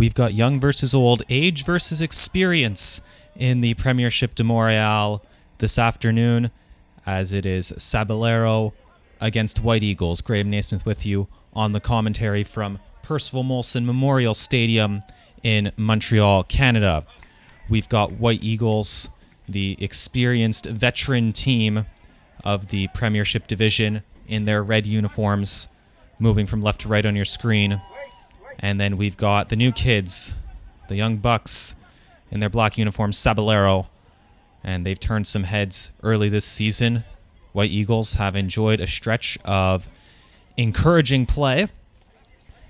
We've got young versus old, age versus experience in the Premiership de Montreal this afternoon, as it is Sabalero against White Eagles. Graham Naismith with you on the commentary from Percival Molson Memorial Stadium in Montreal, Canada. We've got White Eagles, the experienced veteran team of the Premiership division, in their red uniforms, moving from left to right on your screen. And then we've got the new kids, the young bucks, in their black uniforms, Sabalero. And they've turned some heads early this season. White Eagles have enjoyed a stretch of encouraging play,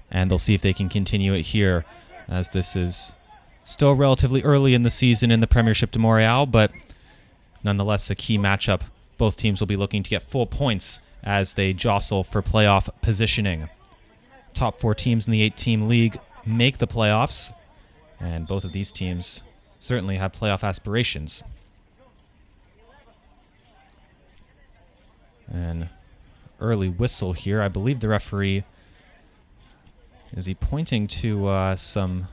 and they'll see if they can continue it here, as this is still relatively early in the season in the Premiership de Montreal, but nonetheless a key matchup. Both teams will be looking to get full points as they jostle for playoff positioning. Top 4 teams in the 8-team league make the playoffs, and both of these teams certainly have playoff aspirations. An early whistle here. I believe the referee, is he pointing to some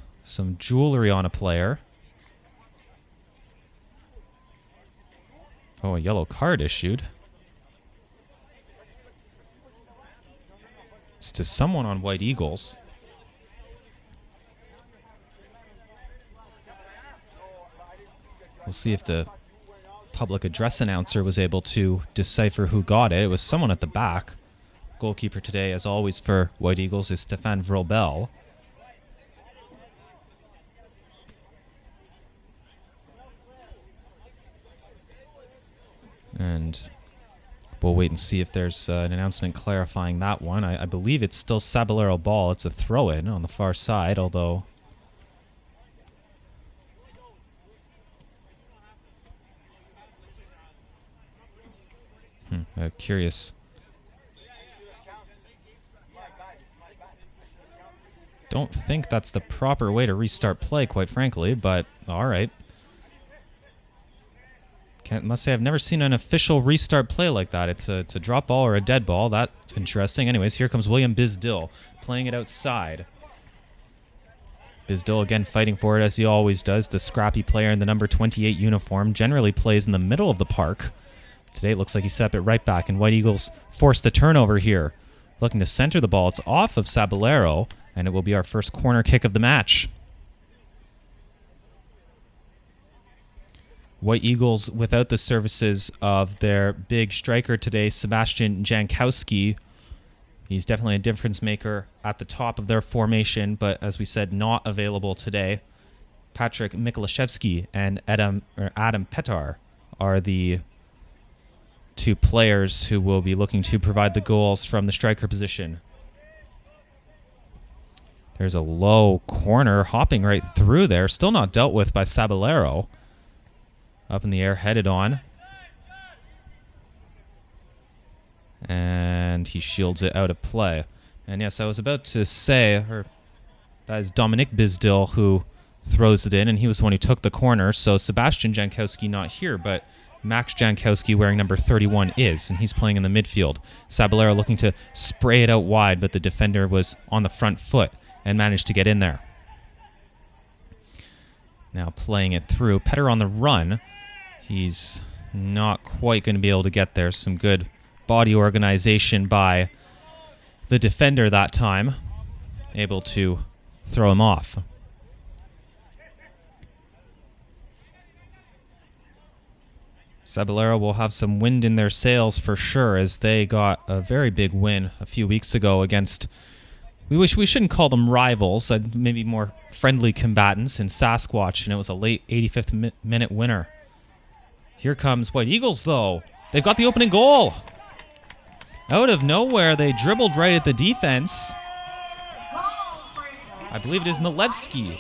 jewelry on a player? Oh, a yellow card issued. It's to someone on White Eagles. We'll see if the public address announcer was able to decipher who got it. It was someone at the back. Goalkeeper today, as always, for White Eagles is Stéphane Vrobel. And we'll wait and see if there's an announcement clarifying that one. I believe it's still Sabalero ball. It's a throw-in on the far side, although... curious. Don't think that's the proper way to restart play, quite frankly, but alright. Must say I've never seen an official restart play like that. It's a drop ball or a dead ball. That's interesting. Anyways, here comes William Bizdil playing it outside. Bizdil again fighting for it as he always does. The scrappy player in the number 28 uniform generally plays in the middle of the park. Today it looks like he set it right back, and White Eagles force the turnover here. Looking to center the ball. It's off of Sabalero, and it will be our first corner kick of the match. White Eagles without the services of their big striker today, Sebastian Jankowski. He's definitely a difference maker at the top of their formation, but as we said, not available today. Patrick Mikolashevsky and Adam Petar are the 2 players who will be looking to provide the goals from the striker position. There's a low corner hopping right through there, still not dealt with by Sabalero. Up in the air, headed on. And he shields it out of play. And yes, I was about to say, that is Dominic Bizdil who throws it in, and he was the one who took the corner. So Sebastian Jankowski not here, but Max Jankowski wearing number 31 is, and he's playing in the midfield. Sabalero looking to spray it out wide, but the defender was on the front foot and managed to get in there. Now playing it through. Petar on the run. He's not quite going to be able to get there. Some good body organization by the defender that time. Able to throw him off. Sabalero will have some wind in their sails for sure, as they got a very big win a few weeks ago against... We shouldn't call them rivals, maybe more friendly combatants in Sasquatch, and it was a late 85th minute winner. Here comes White Eagles, though. They've got the opening goal. Out of nowhere, they dribbled right at the defense. I believe it is Milevsky.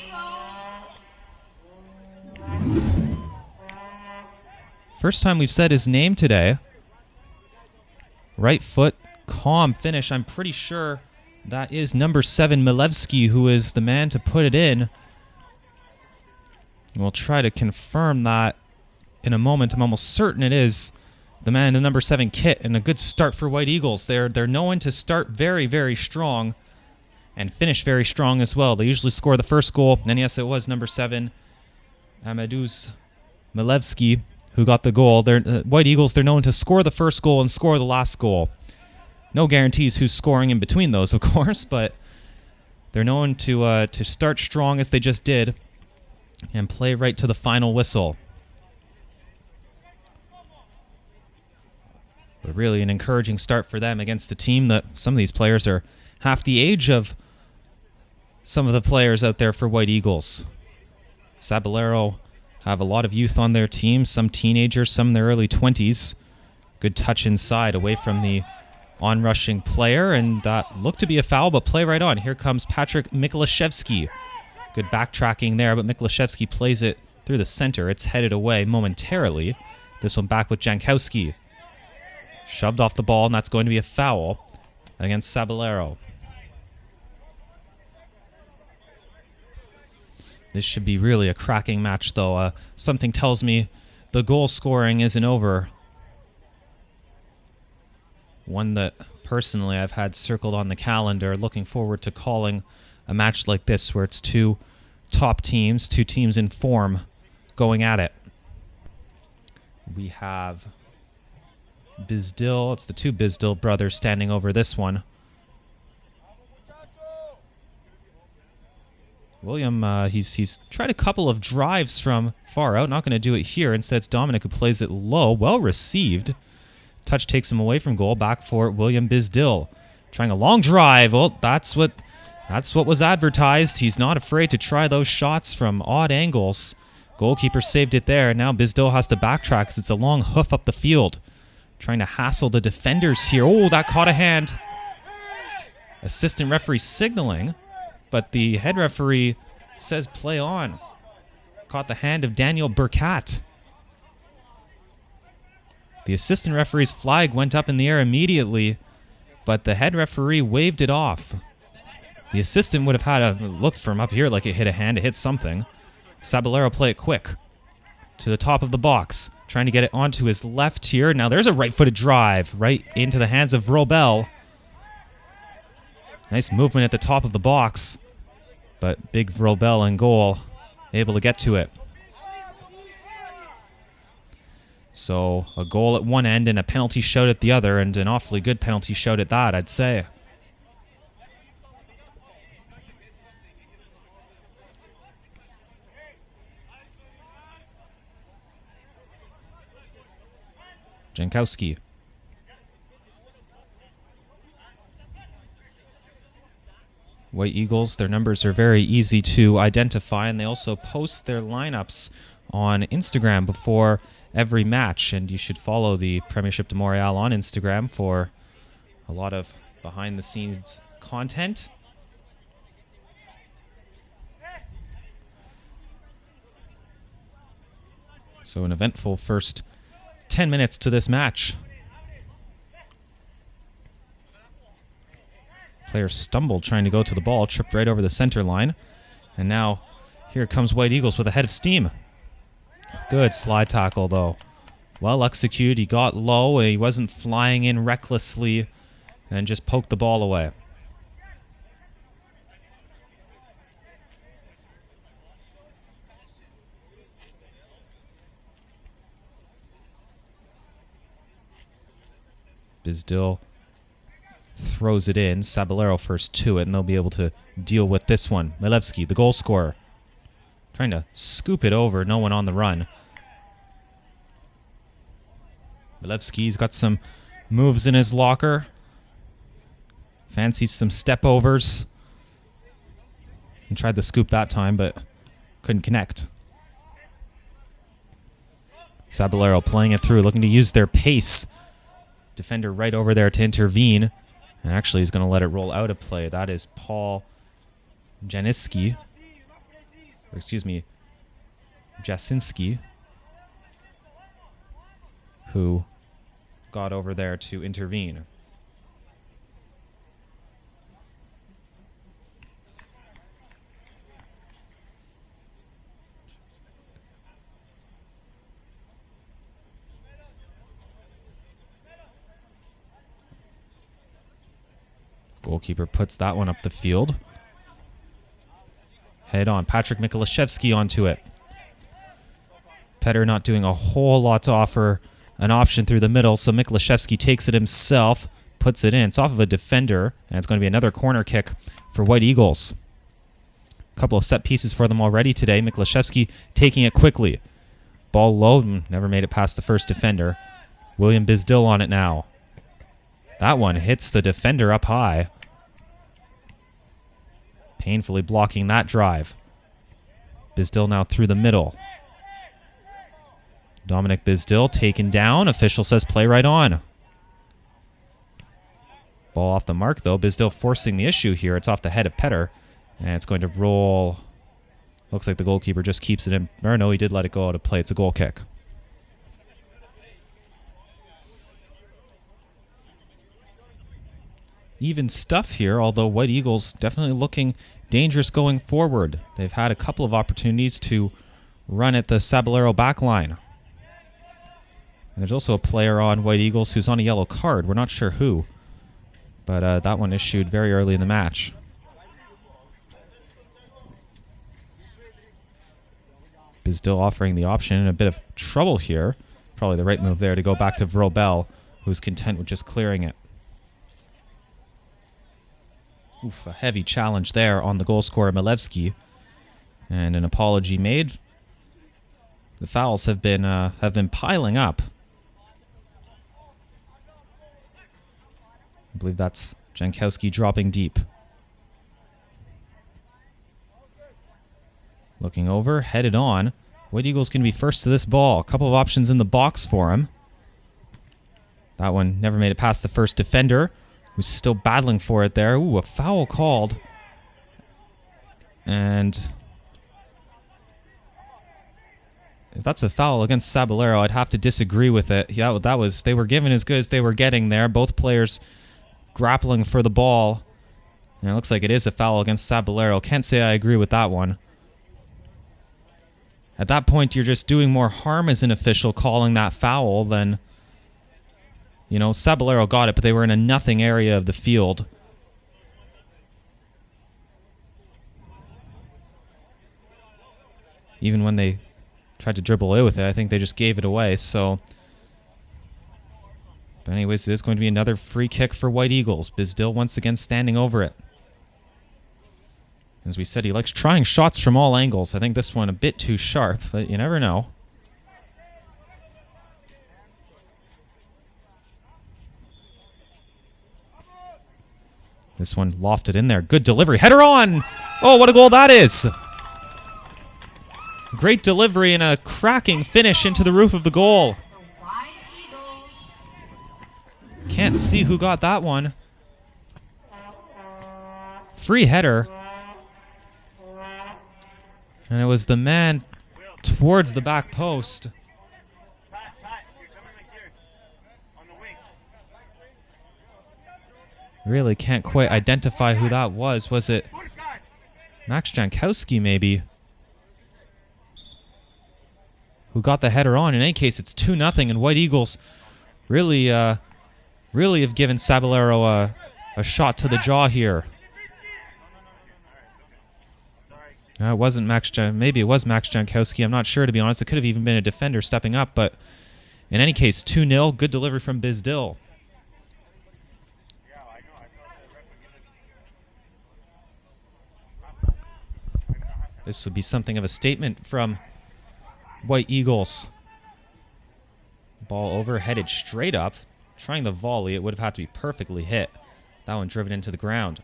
First time we've said his name today. Right foot, calm finish. I'm pretty sure that is number 7, Milevsky, who is the man to put it in. We'll try to confirm that in a moment. I'm almost certain it is the man in the number 7 kit, and a good start for White Eagles. They're known to start very, very strong, and finish very strong as well. They usually score the first goal, and yes, it was number 7, Amaduz Milevsky, who got the goal. White Eagles, they're known to score the first goal and score the last goal. No guarantees who's scoring in between those, of course, but they're known to start strong as they just did and play right to the final whistle. But really an encouraging start for them against a team that some of these players are half the age of some of the players out there for White Eagles. Sabalero have a lot of youth on their team, some teenagers, some in their early 20s. Good touch inside away from the on-rushing player, and that looked to be a foul, but play right on. Here comes Patrick Mikolashevsky. Good backtracking there, but Mikolashevsky plays it through the center. It's headed away momentarily. This one back with Jankowski. Shoved off the ball, and that's going to be a foul against Sabalero. This should be really a cracking match, though. Something tells me the goal scoring isn't over. One that, personally, I've had circled on the calendar, looking forward to calling a match like this where it's two top teams, two teams in form, going at it. We have Bizdil, it's the two Bizdil brothers standing over this one. William, he's tried a couple of drives from far out. Not going to do it here. Instead, it's Dominic who plays it low. Well received. Touch takes him away from goal. Back for William Bizdil. Trying a long drive. Well, that's what was advertised. He's not afraid to try those shots from odd angles. Goalkeeper saved it there. Now Bizdil has to backtrack because it's a long hoof up the field. Trying to hassle the defenders here. Oh, that caught a hand. Assistant referee signaling, but the head referee says play on. Caught the hand of Daniel Burkat. The assistant referee's flag went up in the air immediately, but the head referee waved it off. The assistant would have had a look from up here like it hit a hand, it hit something. Sabalero play it quick to the top of the box, trying to get it onto his left here. Now there's a right-footed drive right into the hands of Vrobel. Nice movement at the top of the box, but big Vrobel in goal, able to get to it. So a goal at one end and a penalty shout at the other, and an awfully good penalty shout at that, I'd say. Jankowski. White Eagles, their numbers are very easy to identify, and they also post their lineups on Instagram before every match, and you should follow the Premiership de Montreal on Instagram for a lot of behind-the-scenes content. So an eventful first 10 minutes to this match. Player stumbled trying to go to the ball, tripped right over the center line. And now here comes White Eagles with a head of steam. Good slide tackle, though. Well executed. He got low. He wasn't flying in recklessly and just poked the ball away. Bizdil throws it in. Sabalero first to it, and they'll be able to deal with this one. Milevsky, the goal scorer, trying to scoop it over. No one on the run. Milevsky's got some moves in his locker. Fancies some step overs. And tried the scoop that time, but couldn't connect. Sabalero playing it through, looking to use their pace. Defender right over there to intervene. And actually he's going to let it roll out of play. That is Paul Jasinski. Who got over there to intervene. Goalkeeper puts that one up the field. Head on. Patrick Mikolashevsky onto it. Petter not doing a whole lot to offer an option through the middle, so Mikolashevsky takes it himself, puts it in. It's off of a defender, and it's going to be another corner kick for White Eagles. A couple of set pieces for them already today. Mikolashevsky taking it quickly. Ball low, never made it past the first defender. William Bizdil on it now. That one hits the defender up high. Painfully blocking that drive. Bizdil now through the middle. Dominic Bizdil taken down. Official says play right on. Ball off the mark though. Bizdil forcing the issue here. It's off the head of Petter. And it's going to roll. Looks like the goalkeeper just keeps it in. Or no, he did let it go out of play. It's a goal kick. Even stuff here, although White Eagles definitely looking dangerous going forward. They've had a couple of opportunities to run at the Sabalero backline. And there's also a player on White Eagles who's on a yellow card. We're not sure who, but that one issued very early in the match. Bizdil offering the option in a bit of trouble here. Probably the right move there to go back to Vrobel, who's content with just clearing it. Oof, a heavy challenge there on the goal scorer Milevsky, and an apology made. The fouls have been piling up. I believe that's Jankowski dropping deep. Looking over, headed on. White Eagles can be first to this ball. A couple of options in the box for him. That one never made it past the first defender, who's still battling for it there. Ooh, a foul called. And if that's a foul against Sabalero, I'd have to disagree with it. Yeah, that was, they were given as good as they were getting there. Both players grappling for the ball. And it looks like it is a foul against Sabalero. Can't say I agree with that one. At that point, you're just doing more harm as an official calling that foul than... You know, Sabalero got it, but they were in a nothing area of the field. Even when they tried to dribble away with it, I think they just gave it away. So, but anyways, it is going to be another free kick for White Eagles. Bizdil once again standing over it. As we said, he likes trying shots from all angles. I think this one a bit too sharp, but you never know. This one lofted in there. Good delivery. Header on! Oh, what a goal that is! Great delivery and a cracking finish into the roof of the goal. Can't see who got that one. Free header. And it was the man towards the back post. Really can't quite identify who that was. Was it Max Jankowski, maybe? Who got the header on. In any case, it's 2-0, and White Eagles really have given Sabalero a shot to the jaw here. It wasn't maybe it was Max Jankowski. I'm not sure, to be honest. It could have even been a defender stepping up, but in any case, 2-0. Good delivery from Bizdil. This would be something of a statement from White Eagles. Ball over, headed straight up. Trying the volley, it would have had to be perfectly hit. That one driven into the ground.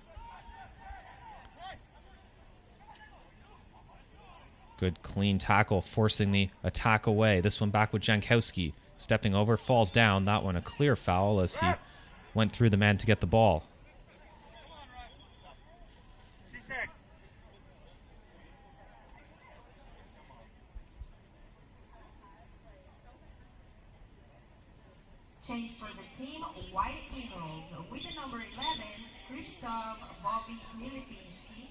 Good clean tackle, forcing the attack away. This one back with Jankowski. Stepping over, falls down. That one a clear foul as he went through the man to get the ball. Change for the team, White Eagles, with the number 11, Krzysztof Bobby Milipinski.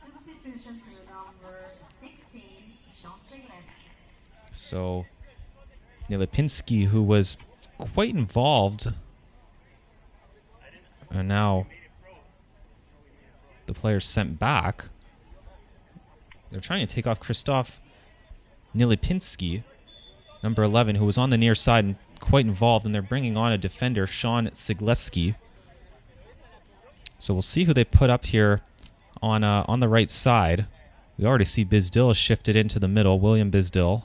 Substitution to number 16, Sean Trigleski. So, Milipinski, who was quite involved, and now the players sent back. They're trying to take off Krzysztof Nilipinski, number 11, who was on the near side and quite involved, and they're bringing on a defender, Sean Sigleski. So we'll see who they put up here on the right side. We already see Bizdil is shifted into the middle, William Bizdil.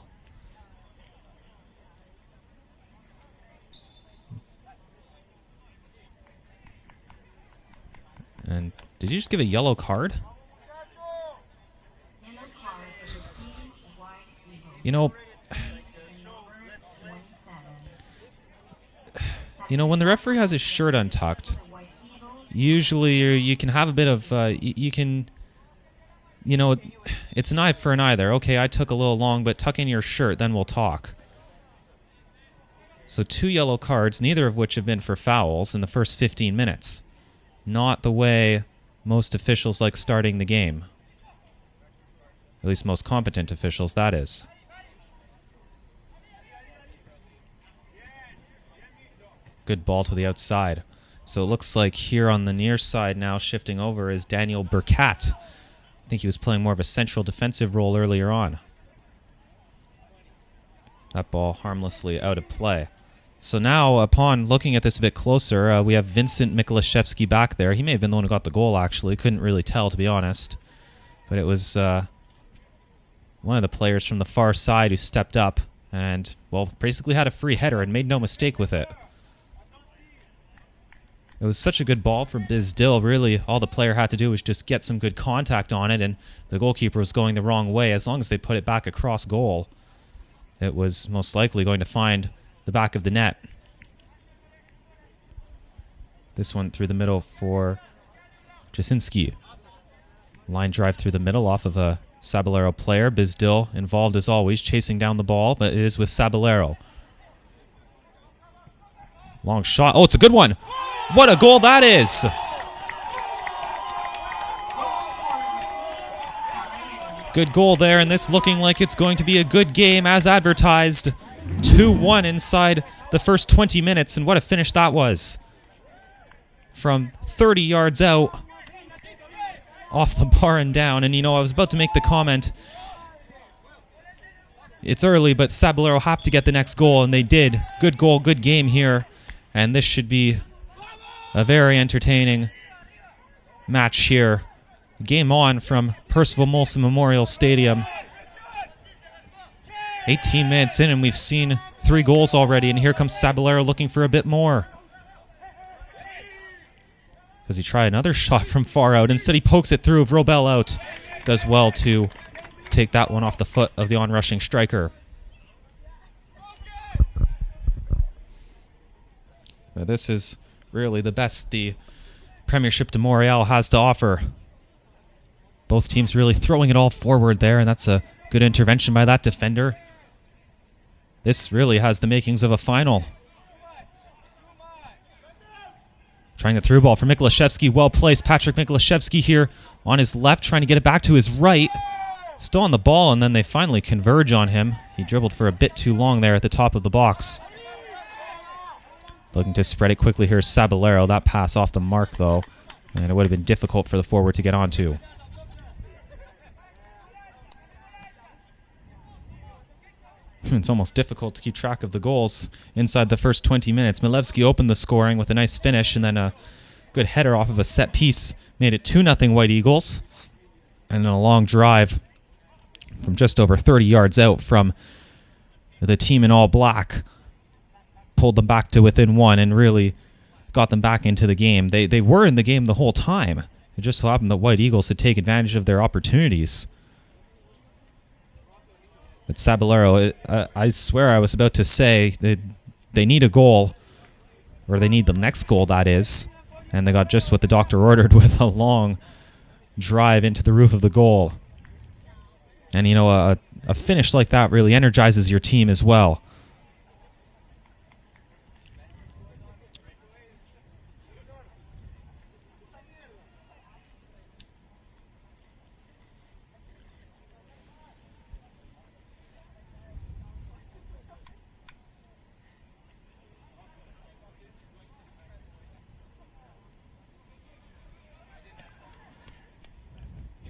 And did you just give a yellow card? You know, when the referee has his shirt untucked, usually you can have a bit of, it's an eye for an eye there. Okay, I took a little long, but tuck in your shirt, then we'll talk. So 2 yellow cards, neither of which have been for fouls in the first 15 minutes. Not the way most officials like starting the game. At least most competent officials, that is. Good ball to the outside. So it looks like here on the near side now, shifting over, is Daniel Burkat. I think he was playing more of a central defensive role earlier on. That ball harmlessly out of play. So now, upon looking at this a bit closer, we have Vincent Mikolashevsky back there. He may have been the one who got the goal, actually. Couldn't really tell, to be honest. But it was one of the players from the far side who stepped up and, well, basically had a free header and made no mistake with it. It was such a good ball from Bizdil. Really, all the player had to do was just get some good contact on it, and the goalkeeper was going the wrong way. As long as they put it back across goal, it was most likely going to find the back of the net. This one through the middle for Jasinski. Line drive through the middle off of a Sabalero player. Bizdil involved as always, chasing down the ball, but it is with Sabalero. Long shot. Oh, it's a good one. What a goal that is! Good goal there, and this looking like it's going to be a good game as advertised. 2-1 inside the first 20 minutes, and what a finish that was. From 30 yards out, off the bar and down. And, I was about to make the comment, it's early, but Sabalero have to get the next goal, and they did. Good goal, good game here, and this should be a very entertaining match here. Game on from Percival Molson Memorial Stadium. 18 minutes in and we've seen 3 goals already, and here comes Sabalero looking for a bit more. Does he try another shot from far out? Instead he pokes it through. Vrobel out. Does well to take that one off the foot of the onrushing striker. Now this is really the best the Premiership de Montreal has to offer. Both teams really throwing it all forward there, and that's a good intervention by that defender. This really has the makings of a final. Trying the through ball for Mikolashevsky, well placed. Patrick Mikolashevsky here on his left, trying to get it back to his right. Still on the ball, and then they finally converge on him. He dribbled for a bit too long there at the top of the box. Looking to spread it quickly here is Sabalero. That pass off the mark, though, and it would have been difficult for the forward to get onto. It's almost difficult to keep track of the goals inside the first 20 minutes. Milevsky opened the scoring with a nice finish, and then a good header off of a set piece made it 2-0 White Eagles. And then a long drive from just over 30 yards out from the team in all black pulled them back to within 1 and really got them back into the game. They were in the game the whole time. It just so happened that White Eagles had taken advantage of their opportunities. But Sabalero, I swear I was about to say that they need a goal, or they need the next goal, that is. And they got just what the doctor ordered with a long drive into the roof of the goal. And, a finish like that really energizes your team as well.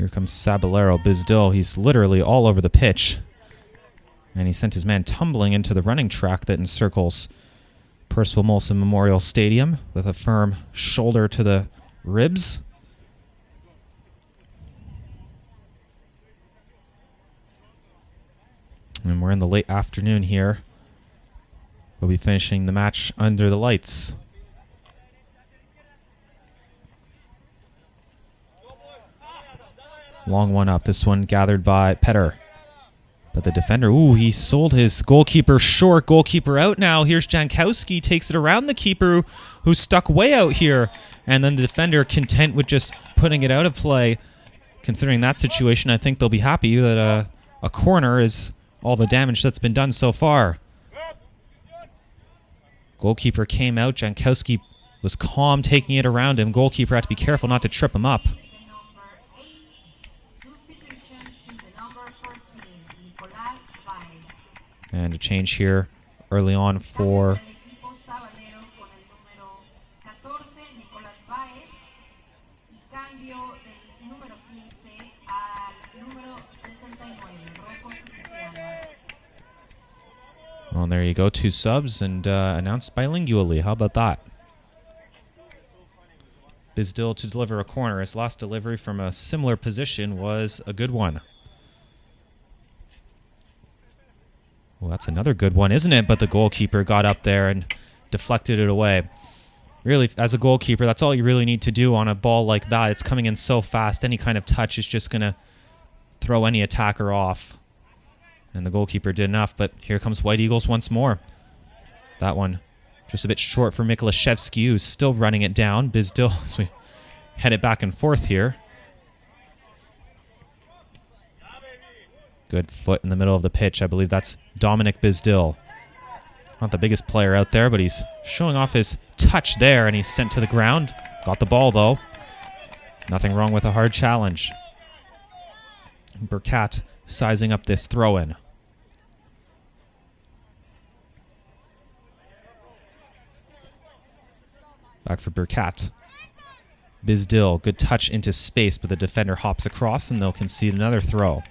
Here comes Sabalero. Bizdil, he's literally all over the pitch. And he sent his man tumbling into the running track that encircles Percival Molson Memorial Stadium with a firm shoulder to the ribs. And we're in the late afternoon here. We'll be finishing the match under the lights. Long one up. This one gathered by Petter. But the defender, ooh, he sold his goalkeeper short. Goalkeeper out now. Here's Jankowski, takes it around the keeper who's stuck way out here. And then the defender content with just putting it out of play. Considering that situation, I think they'll be happy that a corner is all the damage that's been done so far. Goalkeeper came out. Jankowski was calm, taking it around him. Goalkeeper had to be careful not to trip him up. And a change here early on for well, there you go, 2 subs and announced bilingually. How about that? Bizdil to deliver a corner. His last delivery from a similar position was a good one. Well, that's another good one, isn't it? But the goalkeeper got up there and deflected it away. Really, as a goalkeeper, that's all you really need to do on a ball like that. It's coming in so fast. Any kind of touch is just going to throw any attacker off. And the goalkeeper did enough, but here comes White Eagles once more. That one just a bit short for Mikolashevsky, who's still running it down. Bizdil, as we head it back and forth here. Good foot in the middle of the pitch. I believe that's Dominic Bizdil. Not the biggest player out there, but he's showing off his touch there, and he's sent to the ground. Got the ball, though. Nothing wrong with a hard challenge. Burkat sizing up this throw-in. Back for Burkat. Bizdil, good touch into space, but the defender hops across, and they'll concede another throw.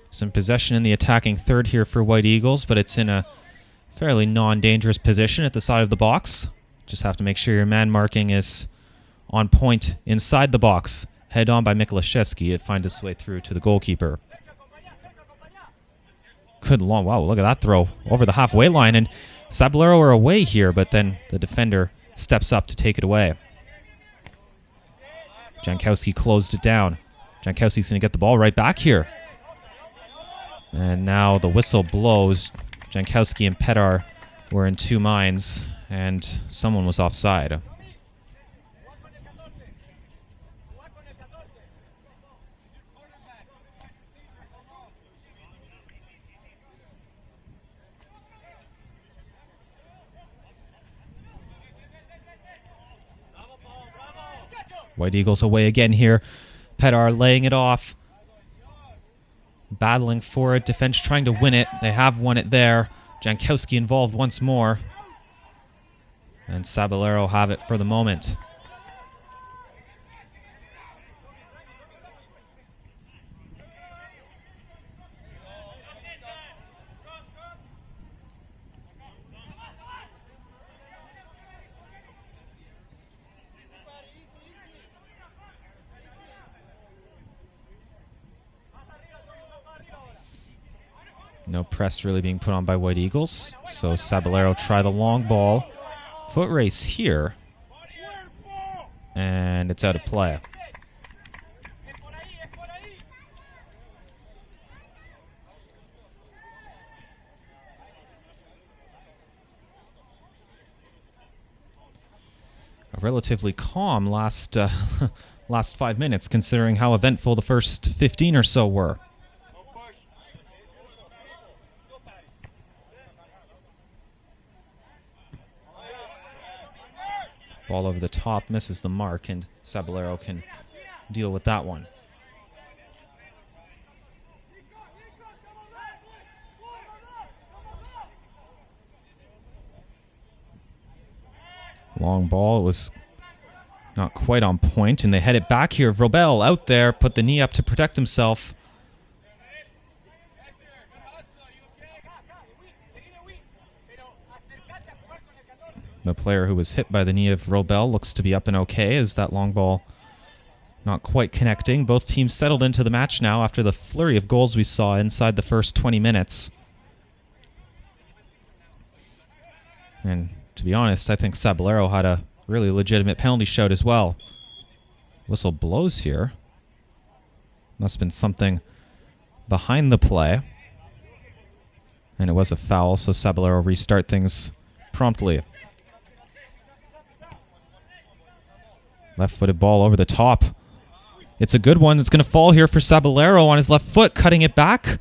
Some possession in the attacking third here for White Eagles, but it's in a fairly non-dangerous position at the side of the box. Just have to make sure your man marking is on point inside the box. Head on by Mikolashevsky. It finds its way through to the goalkeeper. Good long, wow, look at that throw over the halfway line. And Sabalero are away here, but then the defender steps up to take it away. Jankowski closed it down. Jankowski's going to get the ball right back here. And now the whistle blows. Jankowski and Petar were in 2 minds, and someone was offside. White Eagles away again here. Petar laying it off. Battling for it. Defense trying to win it. They have won it there. Jankowski involved once more. And Sabalero have it for the moment. No press really being put on by White Eagles. So Sabalero try the long ball. Foot race here. And it's out of play. A relatively calm last 5 minutes, considering how eventful the first 15 or so were. Ball over the top, misses the mark, and Sabalero can deal with that one. Long ball, it was Not quite on point, and they head it back here. Vrobel out there, put the knee up to protect himself. The player who was hit by the knee of Vrobel looks to be up and okay, as that long ball not quite connecting. Both teams settled into the match now after the flurry of goals we saw inside the first 20 minutes. And to be honest, I think Sabalero had a really legitimate penalty shout as well. Whistle blows here. Must have been something behind the play. And it was a foul, so Sabalero restart things promptly. Left-footed ball over the top. It's a good one. It's going to fall here for Sabalero on his left foot, cutting it back.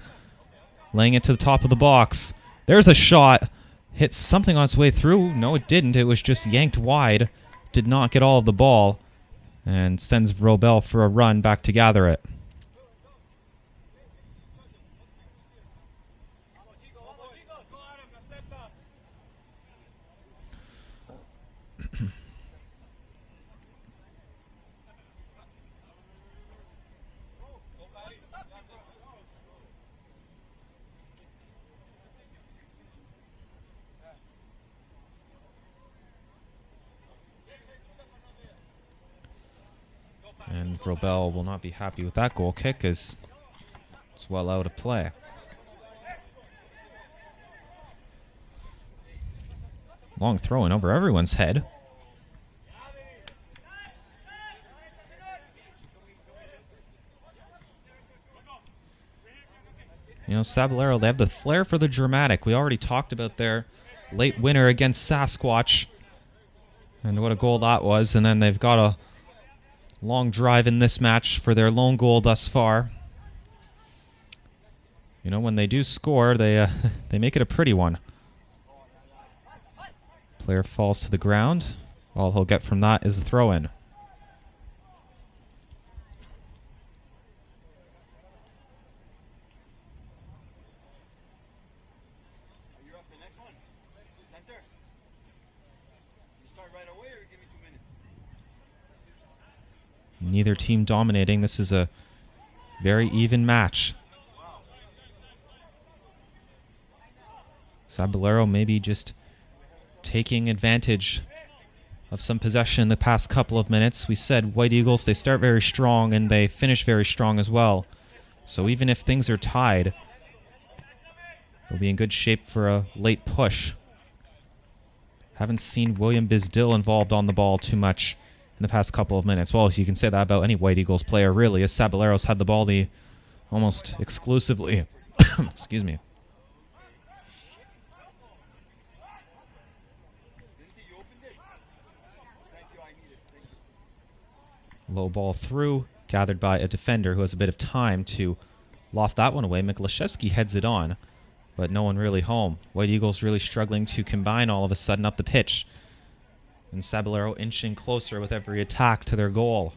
Laying it to the top of the box. There's a shot. Hit something on its way through. No, it didn't. It was just yanked wide. Did not get all of the ball. And sends Vrobel for a run back to gather it. And Vrobel will not be happy with that goal kick as it's well out of play. Long throw in over everyone's head. You know, Sabalero, they have the flair for the dramatic. We already talked about their late winner against Sasquatch and what a goal that was. And then they've got a long drive in this match for their lone goal thus far. You know, when they do score, they make it a pretty one. Player falls to the ground. All he'll get from that is a throw-in. Neither team dominating. This is a very even match. Sabalero maybe just taking advantage of some possession in the past couple of minutes. We said White Eagles, they start very strong and they finish very strong as well. So even if things are tied, they'll be in good shape for a late push. Haven't seen William Bizdil involved on the ball too much in the past couple of minutes. Well, you can say that about any White Eagles player, really, as Saballero's had the ball almost exclusively. Excuse me. Low ball through, gathered by a defender who has a bit of time to loft that one away. Miklashevsky heads it on, but no one really home. White Eagles really struggling to combine all of a sudden up the pitch. And Sabalero inching closer with every attack to their goal.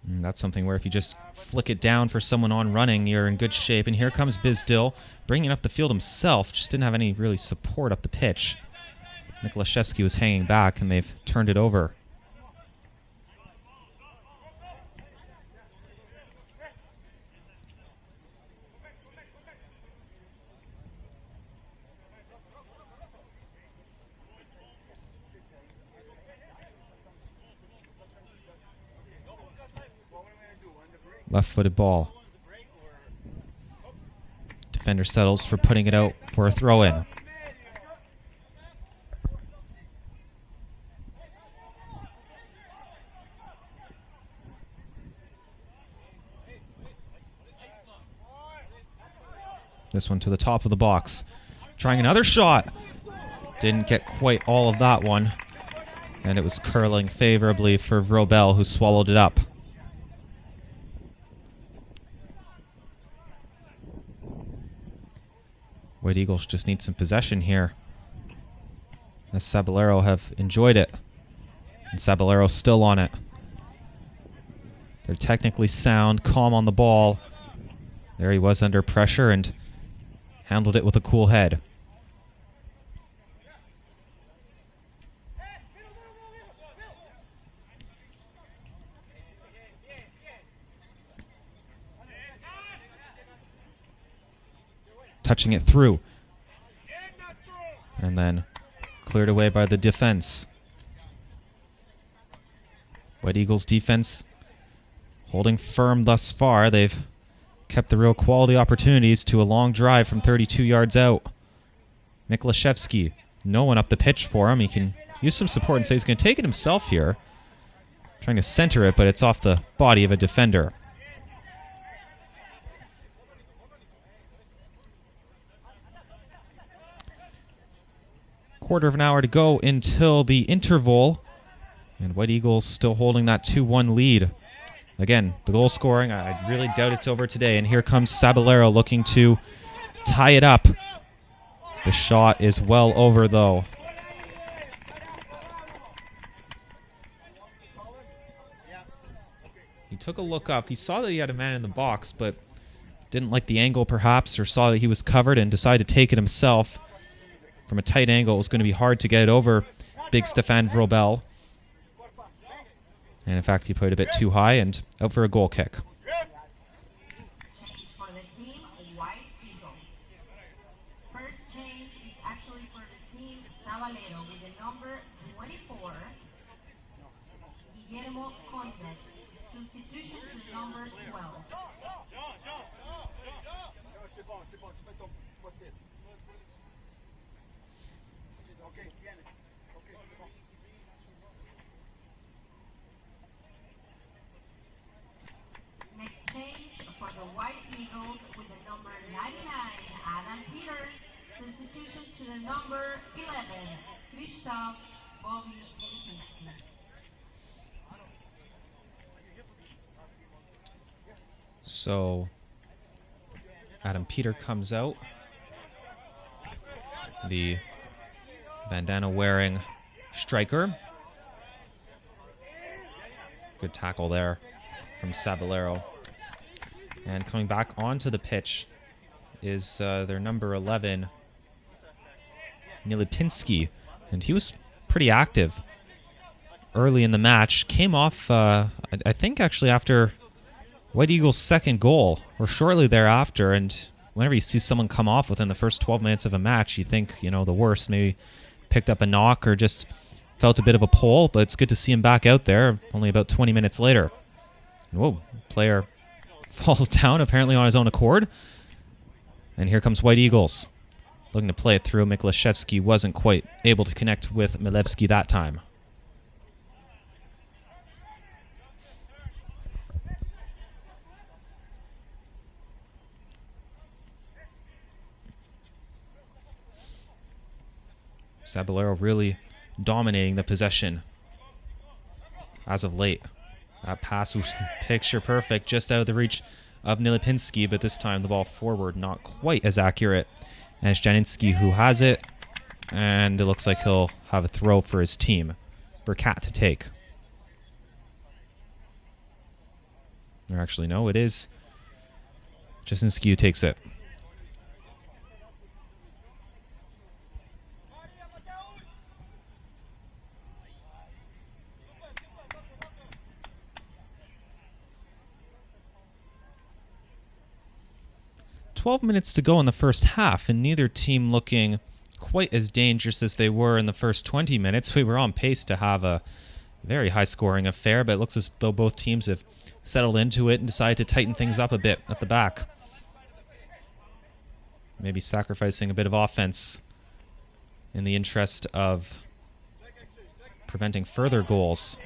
And that's something where if you just flick it down for someone on running, you're in good shape. And here comes Bizdil, bringing up the field himself. Just didn't have any really support up the pitch. Miklashevsky was hanging back, and they've turned it over. Left-footed ball. Defender settles for putting it out for a throw-in. This one to the top of the box. Trying another shot. Didn't get quite all of that one. And it was curling favorably for Vrobel, who swallowed it up. White Eagles just need some possession here, as Sabalero have enjoyed it. And Sabalero still on it. They're technically sound, calm on the ball. There he was under pressure and handled it with a cool head. touching it through. And then cleared away by the defense. White Eagles defense holding firm thus far. They've kept the real quality opportunities to a long drive from 32 yards out. Miklashevsky, no one up the pitch for him. He can use some support and say he's going to take it himself here. Trying to center it, but it's off the body of a defender. Quarter of an hour to go until the interval. And White Eagles still holding that 2-1 lead. Again, the goal scoring, I really doubt it's over today. And here comes Sabalero looking to tie it up. The shot is well over, though. He took a look up. He saw that he had a man in the box, but didn't like the angle, perhaps, or saw that he was covered and decided to take it himself. From a tight angle, it was going to be hard to get it over big Stefan Vrobel. And in fact, he put it a bit too high and out for a goal kick. Change for the team, White Eagles. First change is actually for the team Sabalero with the number 24. Guillermo Coindex. Substitution to the number 12. Next change for the White Eagles with the number 99, Adam Peter. Substitution to the number 11, Christoph Bobby Elikinski. So, Adam Peter comes out. The bandana wearing striker. Good tackle there from Sabalero. And coming back onto the pitch is their number 11, Nilipinski. And he was pretty active early in the match. Came off, I think, actually after White Eagles' second goal, or shortly thereafter. And whenever you see someone come off within the first 12 minutes of a match, you think, you know, the worst. Maybe picked up a knock or just felt a bit of a pull. But it's good to see him back out there only about 20 minutes later. Whoa, player falls down apparently on his own accord. And here comes White Eagles. Looking to play it through. Miklashevsky wasn't quite able to connect with Milevsky that time. Sabalero really dominating the possession as of late. That pass was picture perfect, just out of the reach of Nilipinski, but this time the ball forward not quite as accurate. And it's Janinski who has it, and it looks like he'll have a throw for his team. Burkat to take. Or actually, no, it is Jasinski who takes it. "12 minutes to go in the first half, and neither team looking quite as dangerous as they were in the first 20 minutes. We were on pace to have a very high-scoring affair, but it looks as though both teams have settled into it and decided to tighten things up a bit at the back. Maybe sacrificing a bit of offense in the interest of preventing further goals.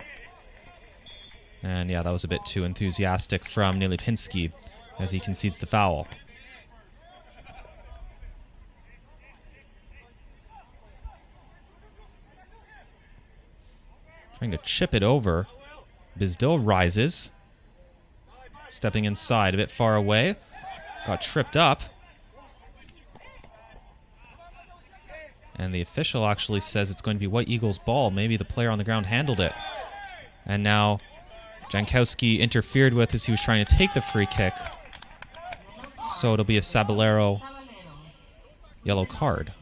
And yeah, that was a bit too enthusiastic from Nilipinski as he concedes the foul. Trying to chip it over. Bizdil rises. Stepping inside, a bit far away. Got tripped up. And the official actually says it's going to be White Eagles' ball. Maybe the player on the ground handled it. And now Jankowski interfered with as he was trying to take the free kick. So it'll be a Sabalero yellow card.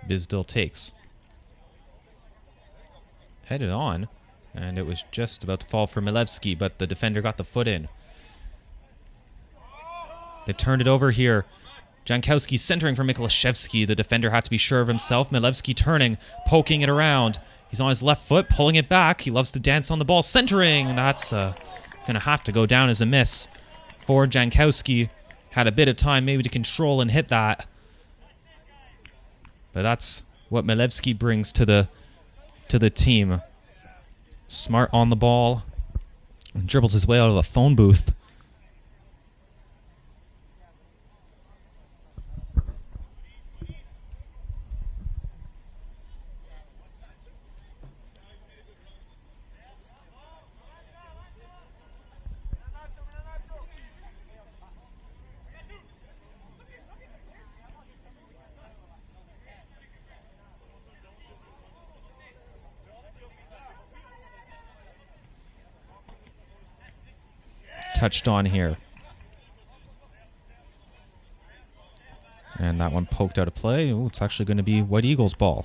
Bizdil takes. Headed on, and it was just about to fall for Milevski, but the defender got the foot in. They've turned it over here. Jankowski centering for Mikolashevsky. The defender had to be sure of himself. Milevski turning, poking it around. He's on his left foot, pulling it back. He loves to dance on the ball. Centering! That's going to have to go down as a miss for Jankowski. Had a bit of time maybe to control and hit that. But that's what Milevski brings to the team. Smart on the ball. And dribbles his way out of a phone booth. Touched on here. And that one poked out of play. Ooh, it's actually going to be White Eagles' ball.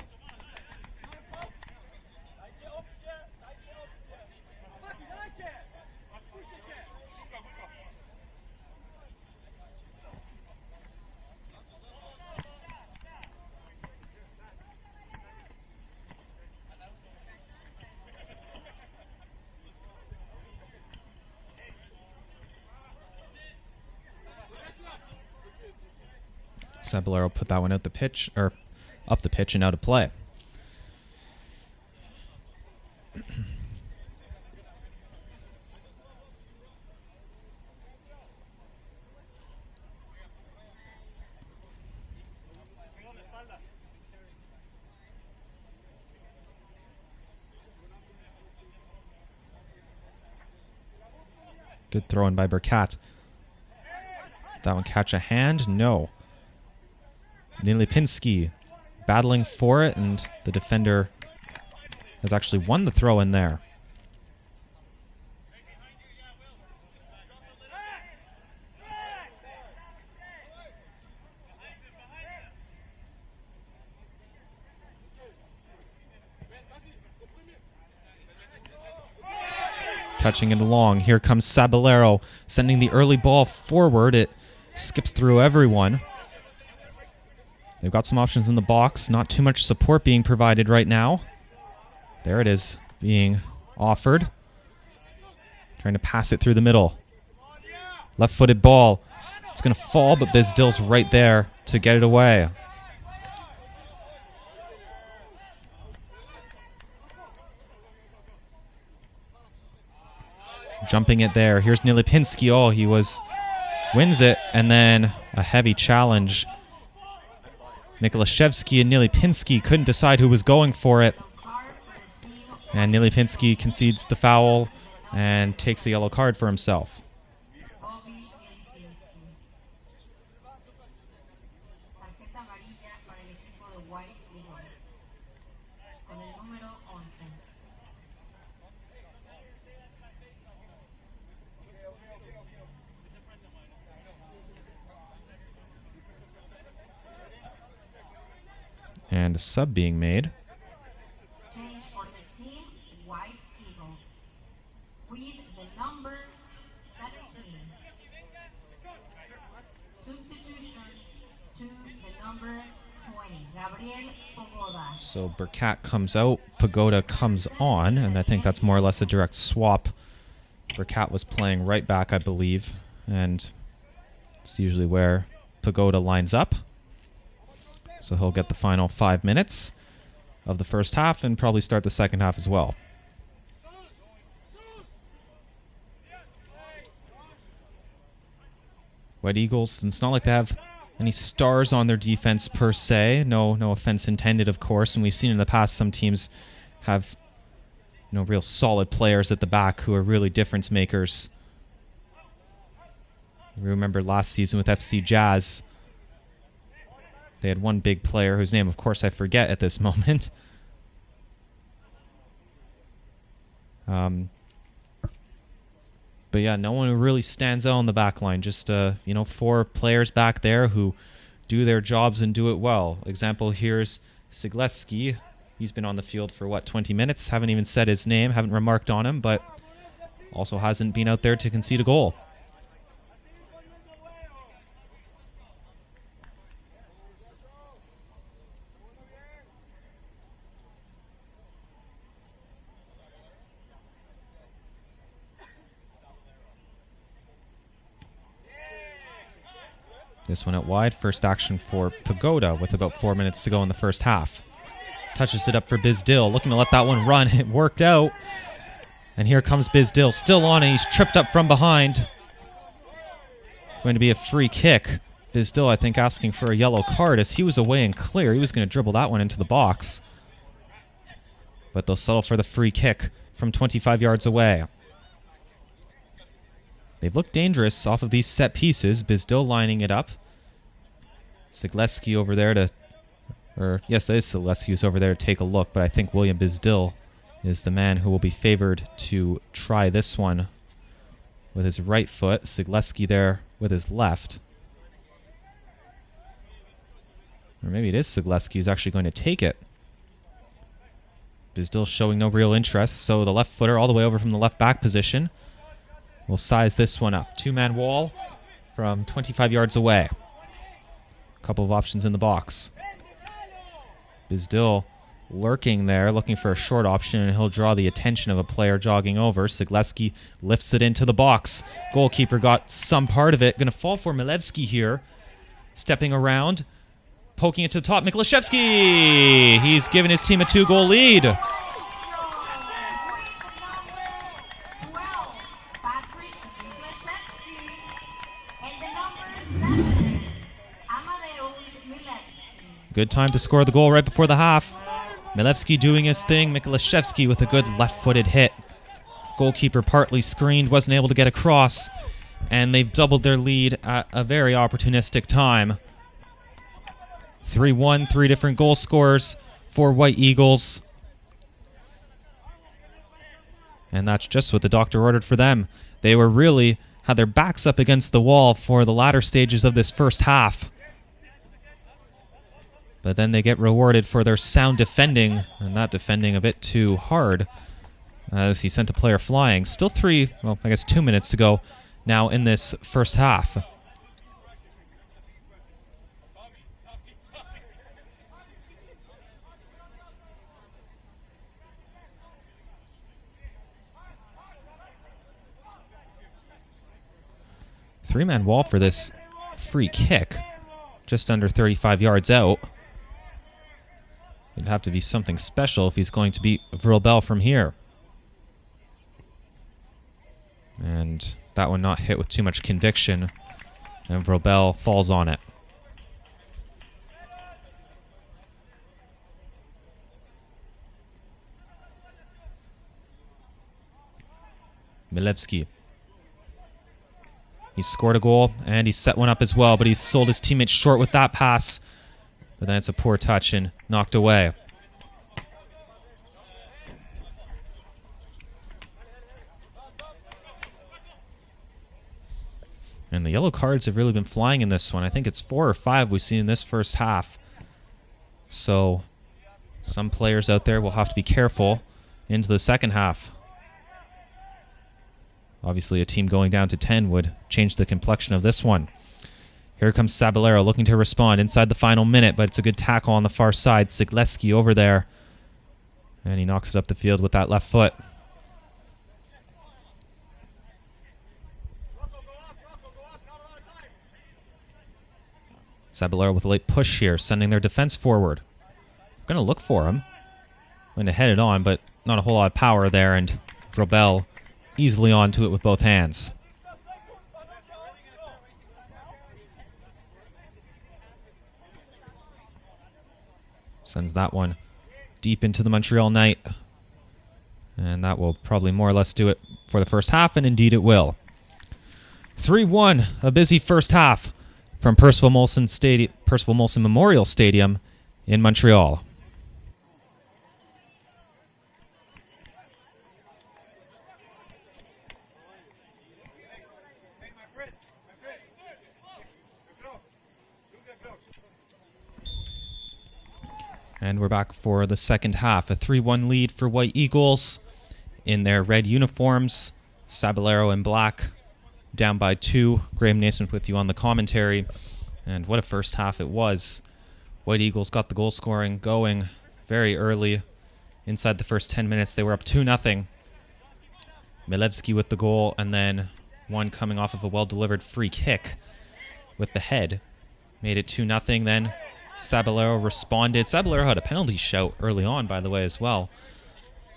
Sabalero put that one out the pitch, or up the pitch and out of play. Good throw in by Burkat. That one catch a hand? No. Nilipinski battling for it, and the defender has actually won the throw in there. Touching it along. Here comes Sabalero, sending the early ball forward. It skips through everyone. They've got some options in the box. Not too much support being provided right now. There it is, being offered. Trying to pass it through the middle. Left-footed ball. It's going to fall, but Bizdil's right there to get it away. Jumping it there. Here's Nilipinski. Oh, he wins it, and then a heavy challenge. Mikolashevsky and Nilipinski couldn't decide who was going for it. And Nilipinski concedes the foul and takes a yellow card for himself. And a sub being made. Change for the team, White Eagles. With the number 17. Substitution to the number 20. Gabriel Pagoda. So Burkat comes out, Pagoda comes on, and I think that's more or less a direct swap. Burkat was playing right back, I believe, and it's usually where Pagoda lines up. So he'll get the final 5 minutes of the first half and probably start the second half as well. White Eagles, it's not like they have any stars on their defense per se. No offense intended, of course. And we've seen in the past some teams have real solid players at the back who are really difference makers. We remember last season with FC Jazz. They had one big player whose name, of course, I forget at this moment. But yeah, no one who really stands out on the back line. Just, 4 players back there who do their jobs and do it well. Example, here's Sigleski. He's been on the field for, 20 minutes? Haven't even said his name, haven't remarked on him, but also hasn't been out there to concede a goal. This one out wide. First action for Pagoda with about 4 minutes to go in the first half. Touches it up for Bizdil, looking to let that one run. It worked out. And here comes Bizdil, still on it. He's tripped up from behind. Going to be a free kick. Bizdil, I think, asking for a yellow card as he was away and clear. He was going to dribble that one into the box. But they'll settle for the free kick from 25 yards away. They've looked dangerous off of these set pieces. Bizdil lining it up. Sigleski over there to... yes, it is Sigleski who's over there to take a look, but I think William Bizdil is the man who will be favored to try this one with his right foot. Sigleski there with his left. Or maybe it is Sigleski who's actually going to take it. Bizdil showing no real interest, so the left footer all the way over from the left back position. We'll size this one up. Two-man wall from 25 yards away. A couple of options in the box. Bizdil lurking there, looking for a short option, and he'll draw the attention of a player jogging over. Sigleski lifts it into the box. Goalkeeper got some part of it. Going to fall for Milevski here. Stepping around, poking it to the top. Miklashevsky! He's given his team a 2-goal lead. Good time to score the goal right before the half. Milevski doing his thing. Miklashevsky with a good left-footed hit. Goalkeeper partly screened, wasn't able to get across. And they've doubled their lead at a very opportunistic time. 3-1, 3 different goal scorers for White Eagles. And that's just what the doctor ordered for them. They were really had their backs up against the wall for the latter stages of this first half. But then they get rewarded for their sound defending, and that defending a bit too hard as he sent a player flying. Still 2 minutes to go now in this first half. Three-man wall for this free kick, just under 35 yards out. It'd have to be something special if he's going to beat Vrobel from here. And that one not hit with too much conviction, and Vrobel falls on it. Milevski. He scored a goal, and he set one up as well, but he sold his teammates short with that pass. But then it's a poor touch and knocked away. And the yellow cards have really been flying in this one. I think it's 4 or 5 we've seen in this first half. So some players out there will have to be careful into the second half. Obviously, a team going down to 10 would change the complexion of this one. Here comes Sabalero looking to respond inside the final minute, but it's a good tackle on the far side. Sigleski over there. And he knocks it up the field with that left foot. Sabalero with a late push here, sending their defense forward. Going to look for him. Going to head it on, but not a whole lot of power there, and Vrobel easily onto it with both hands. Sends that one deep into the Montreal night. And that will probably more or less do it for the first half, and indeed it will. 3-1, a busy first half from Percival Molson Memorial Stadium in Montreal. And we're back for the second half. A 3-1 lead for White Eagles in their red uniforms. Sabalero in black, down by 2. Graham Naismith with you on the commentary. And what a first half it was. White Eagles got the goal scoring going very early. Inside the first 10 minutes, they were up 2-0. Milewski with the goal, and then one coming off of a well-delivered free kick with the head. Made it 2-0. Then Sabalero responded. Sabalero had a penalty shout early on, by the way, as well.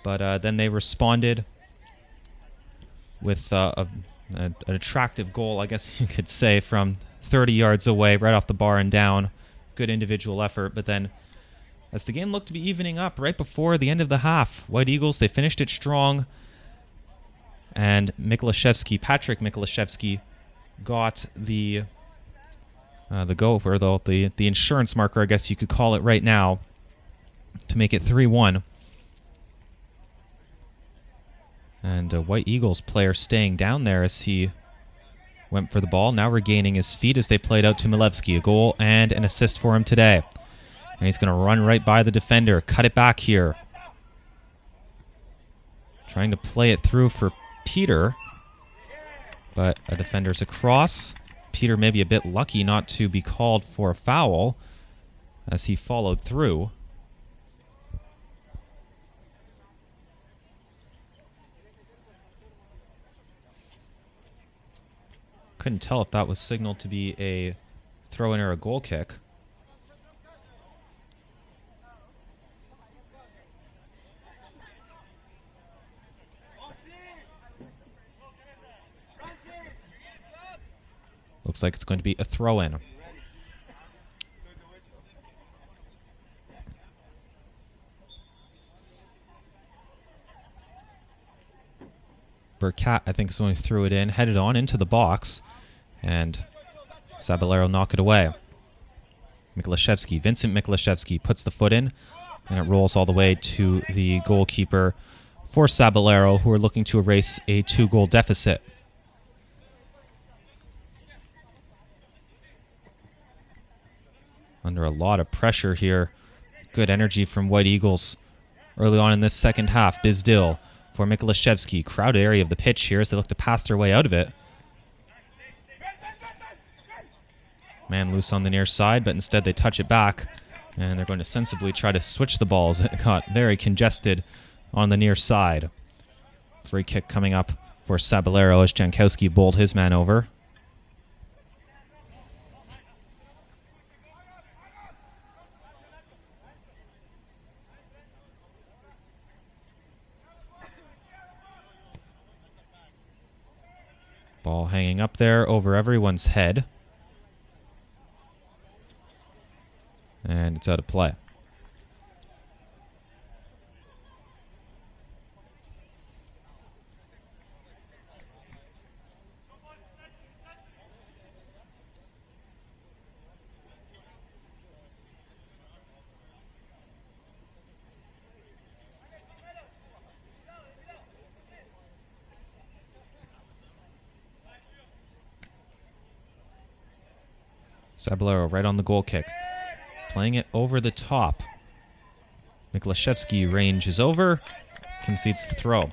But then they responded with an attractive goal, I guess you could say, from 30 yards away, right off the bar and down. Good individual effort. But then, as the game looked to be evening up right before the end of the half, White Eagles, they finished it strong. And Patrick Mikolashevsky, got the goal, or the insurance marker, I guess you could call it right now, to make it 3-1. And a White Eagles player staying down there as he went for the ball, now regaining his feet as they played out to Milewski. A goal and an assist for him today. And he's going to run right by the defender, cut it back here. Trying to play it through for Peter, but a defender's across. Peter maybe a bit lucky not to be called for a foul as he followed through. Couldn't tell if that was signaled to be a throw-in or a goal kick. Looks like it's going to be a throw-in. Burkett, I think, is going to throw it in, headed on into the box, and Sabalero knock it away. Vincent Mikolashevsky puts the foot in, and it rolls all the way to the goalkeeper for Sabalero, who are looking to erase a 2-goal deficit. Under a lot of pressure here. Good energy from White Eagles early on in this second half. Bizdil for Mikolashevsky. Crowded area of the pitch here as they look to pass their way out of it. Man loose on the near side, but instead they touch it back. And they're going to sensibly try to switch the balls. It got very congested on the near side. Free kick coming up for Sabalero as Jankowski bowled his man over. Ball hanging up there over everyone's head. And it's out of play. Sabalero right on the goal kick. Playing it over the top. Mikolashevsky range is over. Concedes the throw.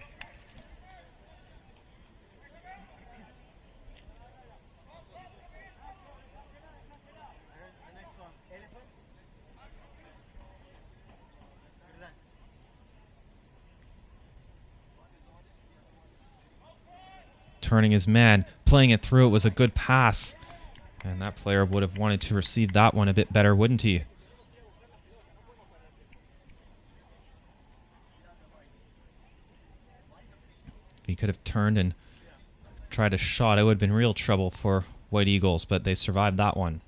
Turning his man. Playing it through. It was a good pass. And that player would have wanted to receive that one a bit better, wouldn't he? If he could have turned and tried a shot, it would have been real trouble for White Eagles, but they survived that one.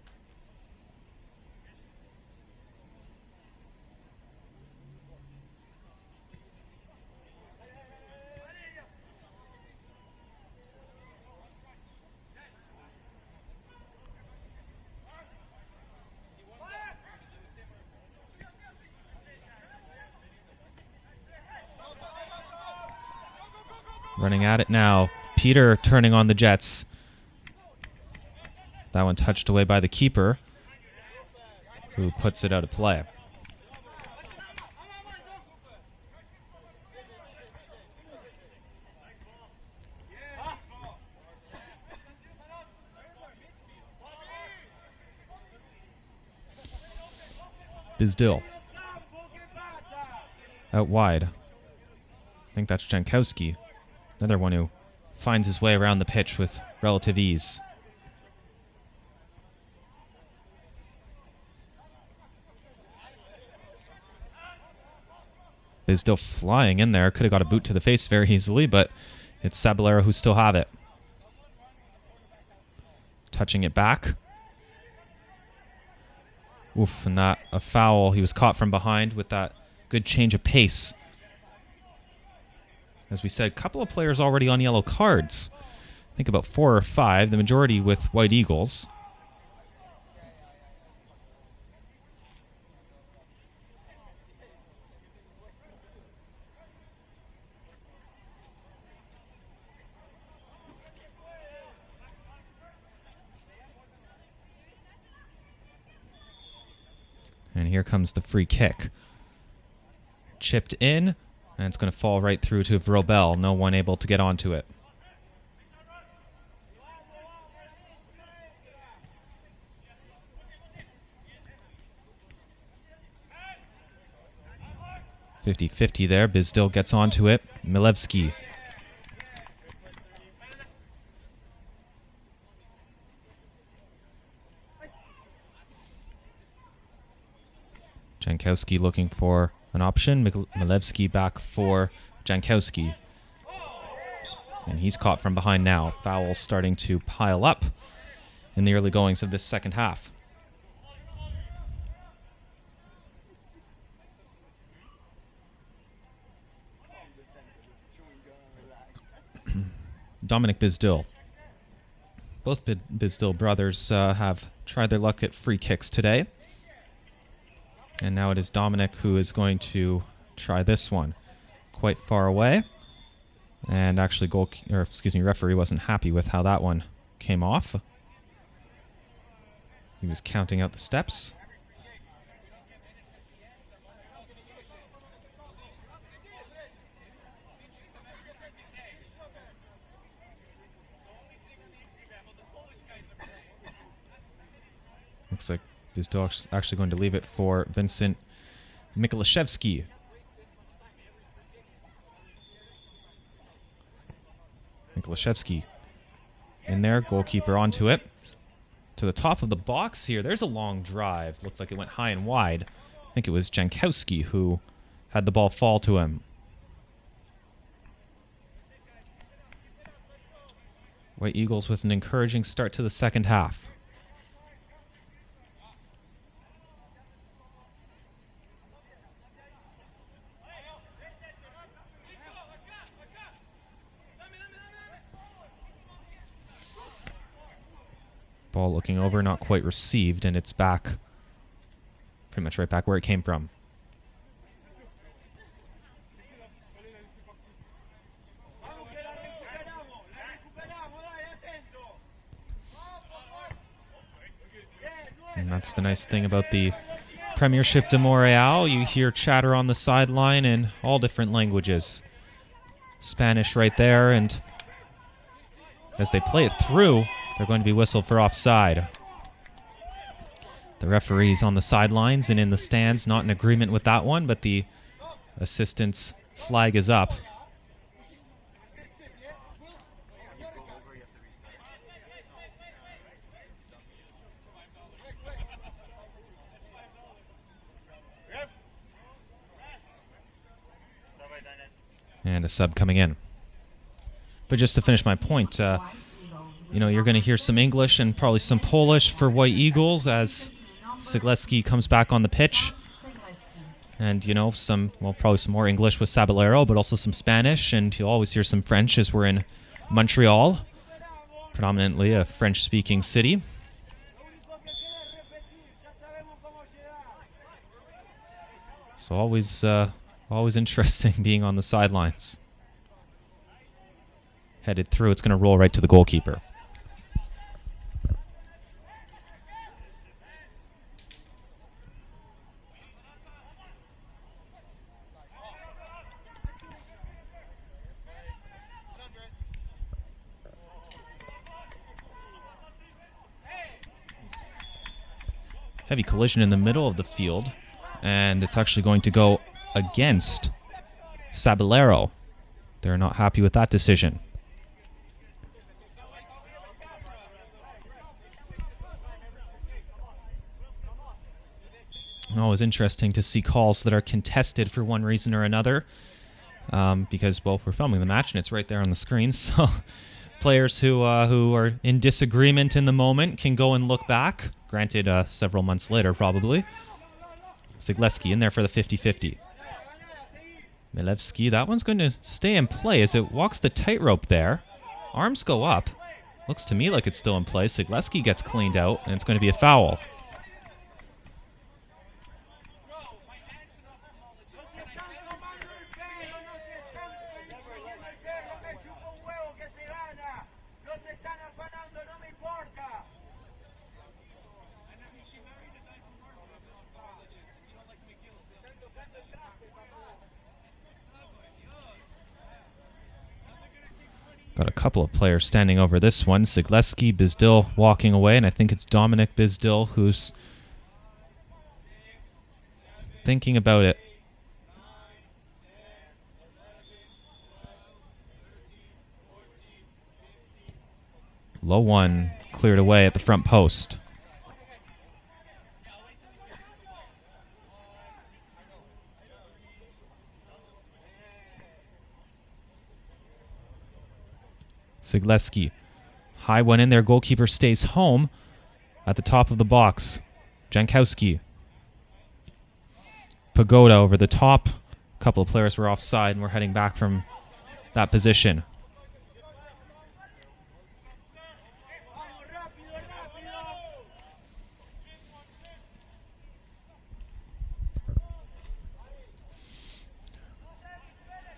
Running at it now. Peter turning on the Jets. That one touched away by the keeper, who puts it out of play. Bizdil. Out wide. I think that's Jankowski. Another one who finds his way around the pitch with relative ease. Bizdil flying in there. Could have got a boot to the face very easily, but it's Sabalero who still have it. Touching it back. Oof, and that a foul. He was caught from behind with that good change of pace. As we said, a couple of players already on yellow cards. I think about 4 or 5, the majority with White Eagles. And here comes the free kick. Chipped in, and it's going to fall right through to Vrobel. No one able to get onto it. .50-50 there. Bizdil gets onto it. Milevski. Jankowski looking for an option. Milevski back for Jankowski. And he's caught from behind now. Foul starting to pile up in the early goings of this second half. Dominic Bizdil. Both Bizdil brothers have tried their luck at free kicks today. And now it is Dominic who is going to try this one. Quite far away. And actually referee wasn't happy with how that one came off. He was counting out the steps. Looks like Bizdil actually going to leave it for Vincent Mikolashevsky. Mikolashevsky in there, goalkeeper onto it. To the top of the box here, there's a long drive. Looked like it went high and wide. I think it was Jankowski who had the ball fall to him. White Eagles with an encouraging start to the second half. Ball looking over, not quite received, and it's back, pretty much right back where it came from. And that's the nice thing about the Premiership de Montreal. You hear chatter on the sideline in all different languages. Spanish right there, and as they play it through, they're going to be whistled for offside. The referee's on the sidelines and in the stands, not in agreement with that one, but the assistant's flag is up. And a sub coming in. But just to finish my point, you know, you're going to hear some English and probably some Polish for White Eagles as Sigleski comes back on the pitch. And, you know, probably some more English with Sabalero, but also some Spanish. And you'll always hear some French as we're in Montreal, predominantly a French-speaking city. So always interesting being on the sidelines. Headed through, it's going to roll right to the goalkeeper. Heavy collision in the middle of the field. And it's actually going to go against Sabalero. They're not happy with that decision. Always interesting to see calls that are contested for one reason or another. Because, well, we're filming the match and it's right there on the screen. So players who are in disagreement in the moment can go and look back. Granted, several months later, probably. Zagleski in there for the 50-50. Milevski, that one's going to stay in play as it walks the tightrope there. Arms go up. Looks to me like it's still in play. Zagleski gets cleaned out, and it's going to be a foul. Got a couple of players standing over this one. Zagleski, Bizdil walking away, and I think it's Dominic Bizdil who's thinking about it. Low one cleared away at the front post. Zagleski. High one in there. Goalkeeper stays home at the top of the box. Jankowski. Pagoda over the top. A couple of players were offside and we're heading back from that position.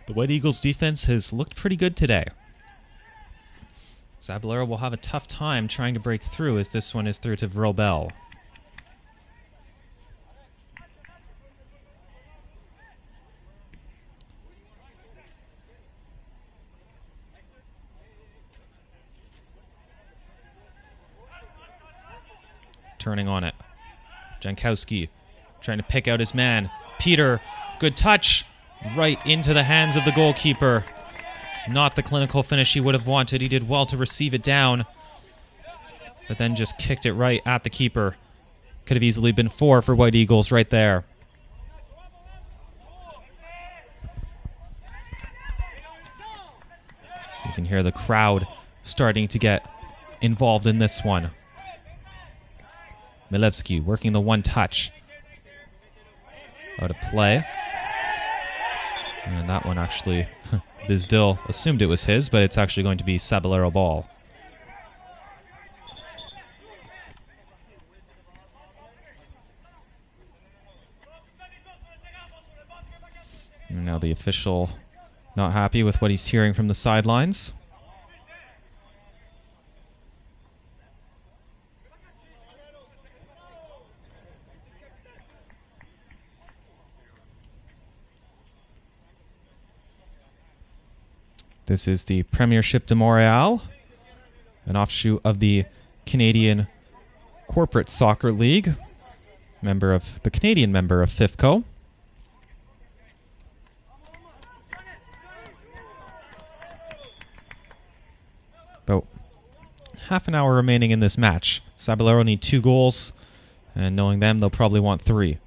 The White Eagles defense has looked pretty good today. Sabalero will have a tough time trying to break through as this one is through to Vrobel. Turning on it. Jankowski trying to pick out his man. Peter, good touch. Right into the hands of the goalkeeper. Not the clinical finish he would have wanted. He did well to receive it down, but then just kicked it right at the keeper. Could have easily been 4 for White Eagles right there. You can hear the crowd starting to get involved in this one. Milevski working the one touch. Out of play. And that one actually... Bizdil assumed it was his, but it's actually going to be Sabalero ball. And now the official not happy with what he's hearing from the sidelines. This is the Premiership de Montreal, an offshoot of the Canadian Corporate Soccer League, the Canadian member of FIFCO. About half an hour remaining in this match. Sabalero need 2 goals, and knowing them, they'll probably want 3.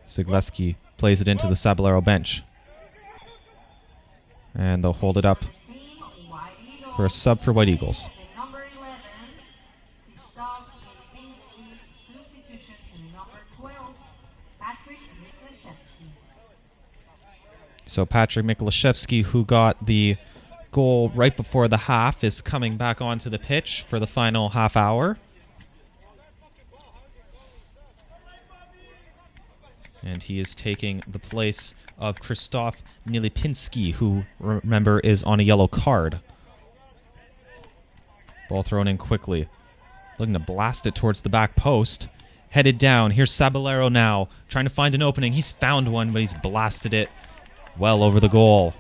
Zagleski plays it into the Sabalero bench. And they'll hold it up for a sub for White Eagles. So Patrick Mikolashevsky, who got the goal right before the half, is coming back onto the pitch for the final half hour. And he is taking the place of Krzysztof Nilipinski, who, remember, is on a yellow card. Ball thrown in quickly. Looking to blast it towards the back post. Headed down. Here's Sabalero now, trying to find an opening. He's found one, but he's blasted it well over the goal.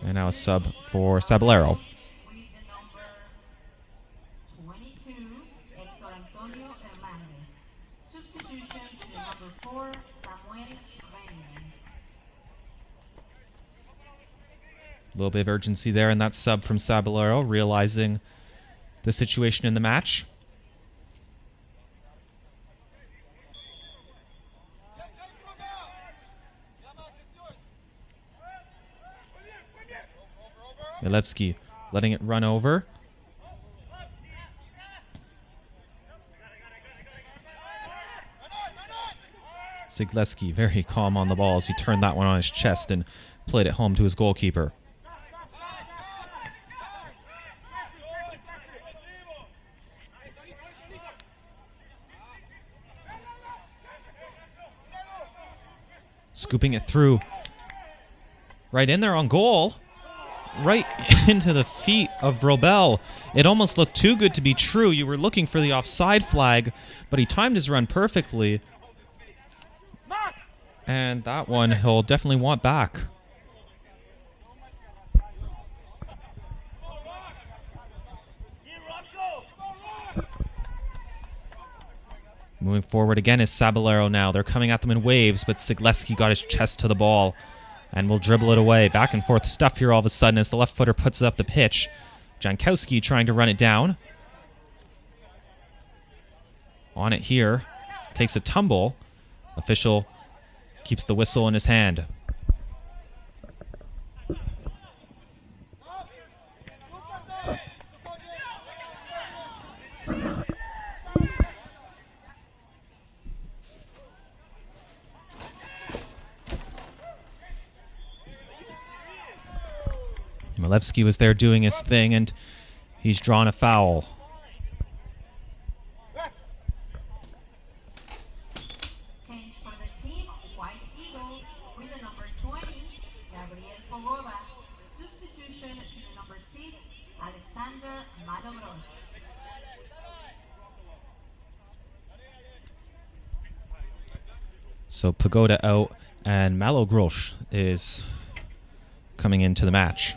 And now a sub for Sabalero. With the number 22, Hector Antonio Hernandez. Substitution to the number 4, Samuel Renier. A little bit of urgency there in that sub from Sabalero, realizing the situation in the match. Milevsky letting it run over. Zigleski very calm on the ball as he turned that one on his chest and played it home to his goalkeeper. Scooping it through. Right in there on goal. Right into the feet of Robel. It almost looked too good to be true. You were looking for the offside flag, but he timed his run perfectly. And that one he'll definitely want back. Moving forward again is Sabalero now. They're coming at them in waves, but Zigleski got his chest to the ball and will dribble it away. Back and forth stuff here all of a sudden as the left footer puts it up the pitch. Jankowski trying to run it down. On it here. Takes a tumble. Official keeps the whistle in his hand. Milevsky was there doing his thing, and he's drawn a foul. Change for the team, White Eagles, with the number 20, Gabriel Pogoda. Substitution to the number 6, Alexander Malogros. So Pagoda out, and Malogros is coming into the match.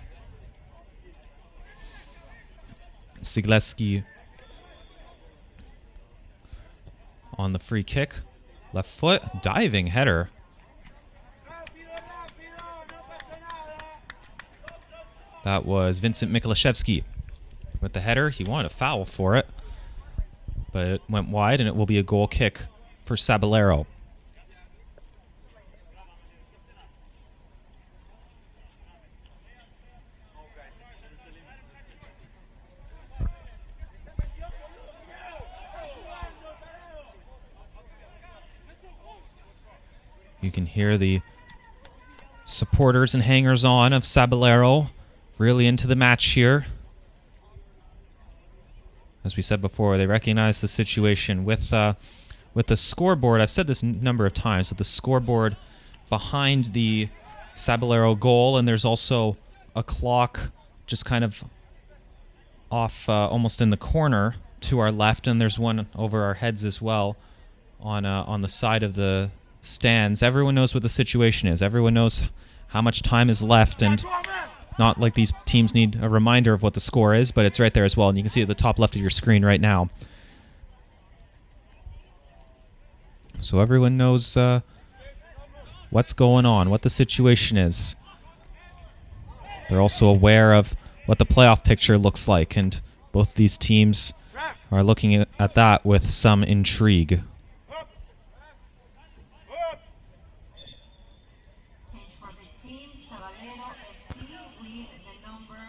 Zigleski on the free kick. Left foot, diving header. That was Vincent Mikolashevsky with the header. He wanted a foul for it, but it went wide, and it will be a goal kick for Sabalero. You can hear the supporters and hangers-on of Sabalero really into the match here. As we said before, they recognize the situation with the scoreboard. I've said this a number of times, with the scoreboard behind the Sabalero goal, and there's also a clock just kind of off almost in the corner to our left, and there's one over our heads as well on the side of the stands. Everyone knows what the situation is. Everyone knows how much time is left, and not like these teams need a reminder of what the score is, but it's right there as well, and you can see it at the top left of your screen right now. So everyone knows what's going on, what the situation is. They're also aware of what the playoff picture looks like, and both these teams are looking at that with some intrigue. For the team, Sabalero FC with the number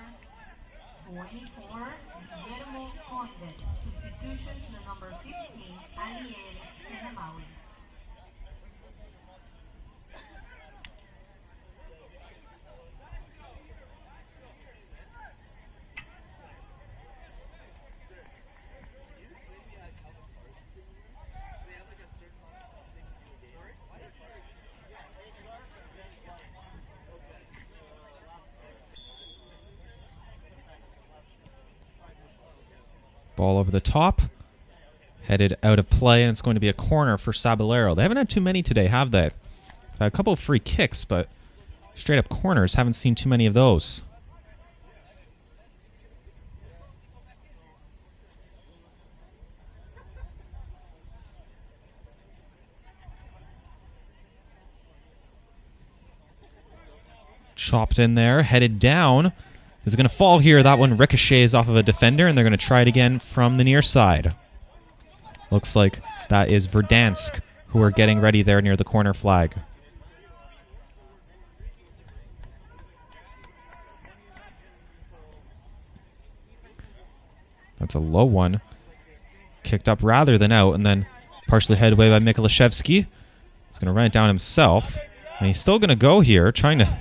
24, Guillermo Conde. Substitution to the number 15, Ariel Senamawi. Ball over the top, headed out of play, and it's going to be a corner for Sabalero. They haven't had too many today, have they? A couple of free kicks, but straight up corners, haven't seen too many of those. Chopped in there, headed down. Is it going to fall here? That one ricochets off of a defender, and they're going to try it again from the near side. Looks like that is Verdansk, who are getting ready there near the corner flag. That's a low one. Kicked up rather than out, and then partially headed away by Mikolashevsky. He's going to run it down himself. And he's still going to go here, trying to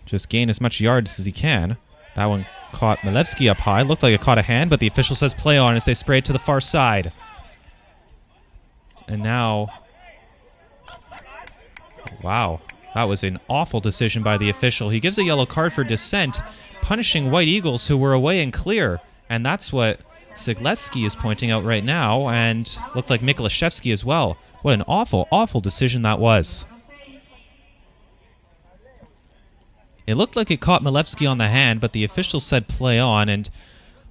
just gain as much yards as he can. That one caught Milevsky up high. Looked like it caught a hand, but the official says play on as they spray it to the far side. And now... Wow. That was an awful decision by the official. He gives a yellow card for dissent, punishing White Eagles, who were away and clear. And that's what Sigleski is pointing out right now, and looked like Mikolashevsky as well. What an awful, awful decision that was. It looked like it caught Milevsky on the hand, but the official said play on, and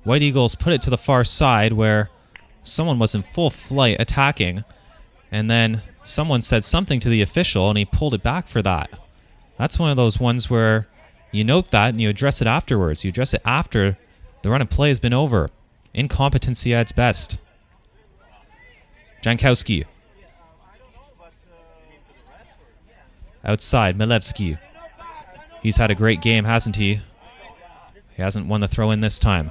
White Eagles put it to the far side where someone was in full flight attacking, and then someone said something to the official, and he pulled it back for that. That's one of those ones where you note that and you address it afterwards. You address it after the run of play has been over. Incompetency at its best. Jankowski. Outside, Milevsky. He's had a great game, hasn't he? He hasn't won the throw-in this time.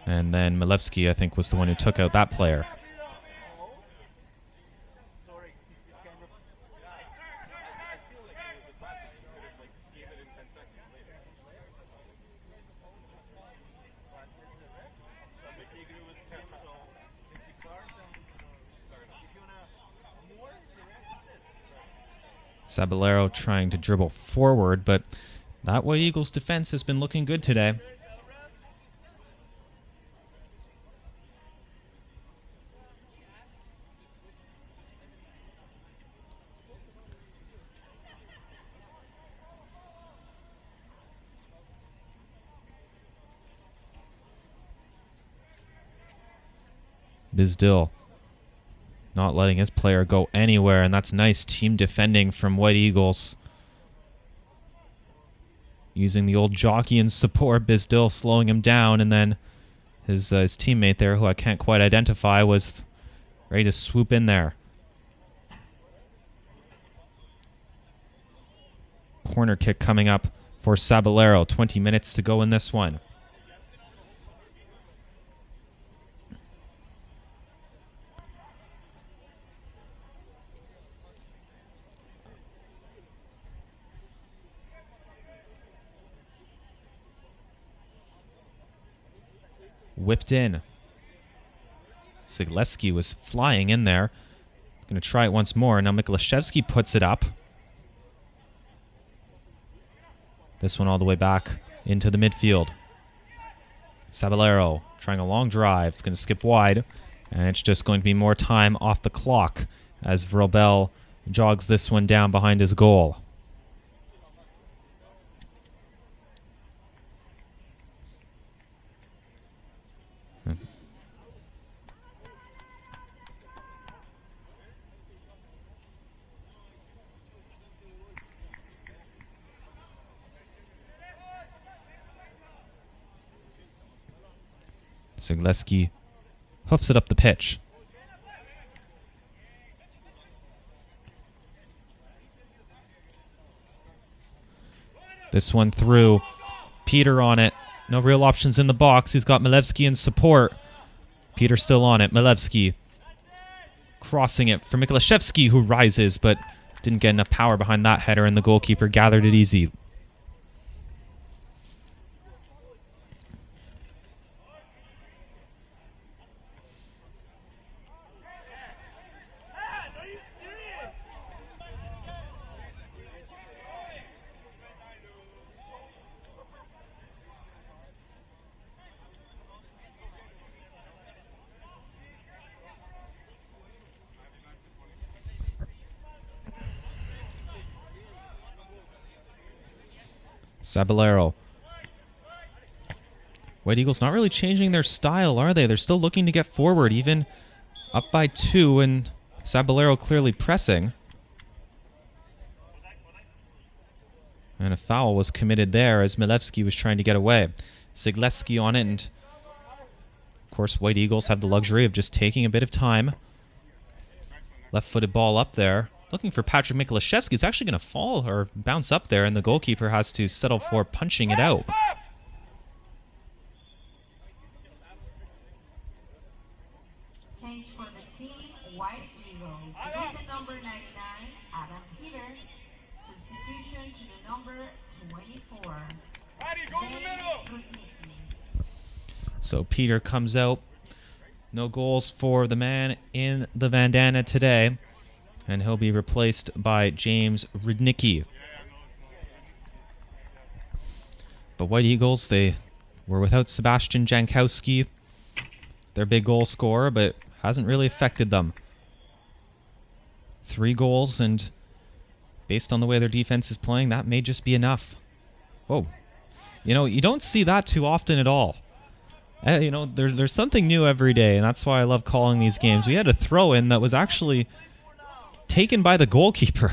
And then Milevsky, I think, was the one who took out that player. Sabalero trying to dribble forward, but that White Eagles defense has been looking good today. Bizdil not letting his player go anywhere, and that's nice team defending from White Eagles. Using the old jockey and support, Bizdil slowing him down, and then his teammate there, who I can't quite identify, was ready to swoop in there. Corner kick coming up for Sabalero. 20 minutes to go in this one. Whipped in. Sigleski was flying in there. Going to try it once more. Now Mikolashevsky puts it up. This one all the way back into the midfield. Sabalero trying a long drive. It's going to skip wide. And it's just going to be more time off the clock as Vrobel jogs this one down behind his goal. Sigleski hoofs it up the pitch. This one through. Peter on it. No real options in the box. He's got Milevsky in support. Peter still on it. Milevsky crossing it for Mikolashevsky, who rises, but didn't get enough power behind that header, and the goalkeeper gathered it easy. Sabalero. White Eagles not really changing their style, are they? They're still looking to get forward, even Up by 2, and Sabalero clearly pressing. And a foul was committed there as Milewski was trying to get away. Sigleski on it, and of course White Eagles have the luxury of just taking a bit of time. Left-footed ball up there. Looking for Patrick Mikolashevsky. It's actually going to fall or bounce up there, and the goalkeeper has to settle for punching it out. Change for the team, White Eagles. With the number 99, Adam Peter. Substitution to the number 24. So Peter comes out. No goals for the man in the bandana today. And he'll be replaced by James Rudnicki. But White Eagles, they were without Sebastian Jankowski, their big goal scorer, but hasn't really affected them. 3 goals, and based on the way their defense is playing, that may just be enough. Whoa. You know, you don't see that too often at all. You know, there's something new every day, and that's why I love calling these games. We had a throw-in that was actually taken by the goalkeeper.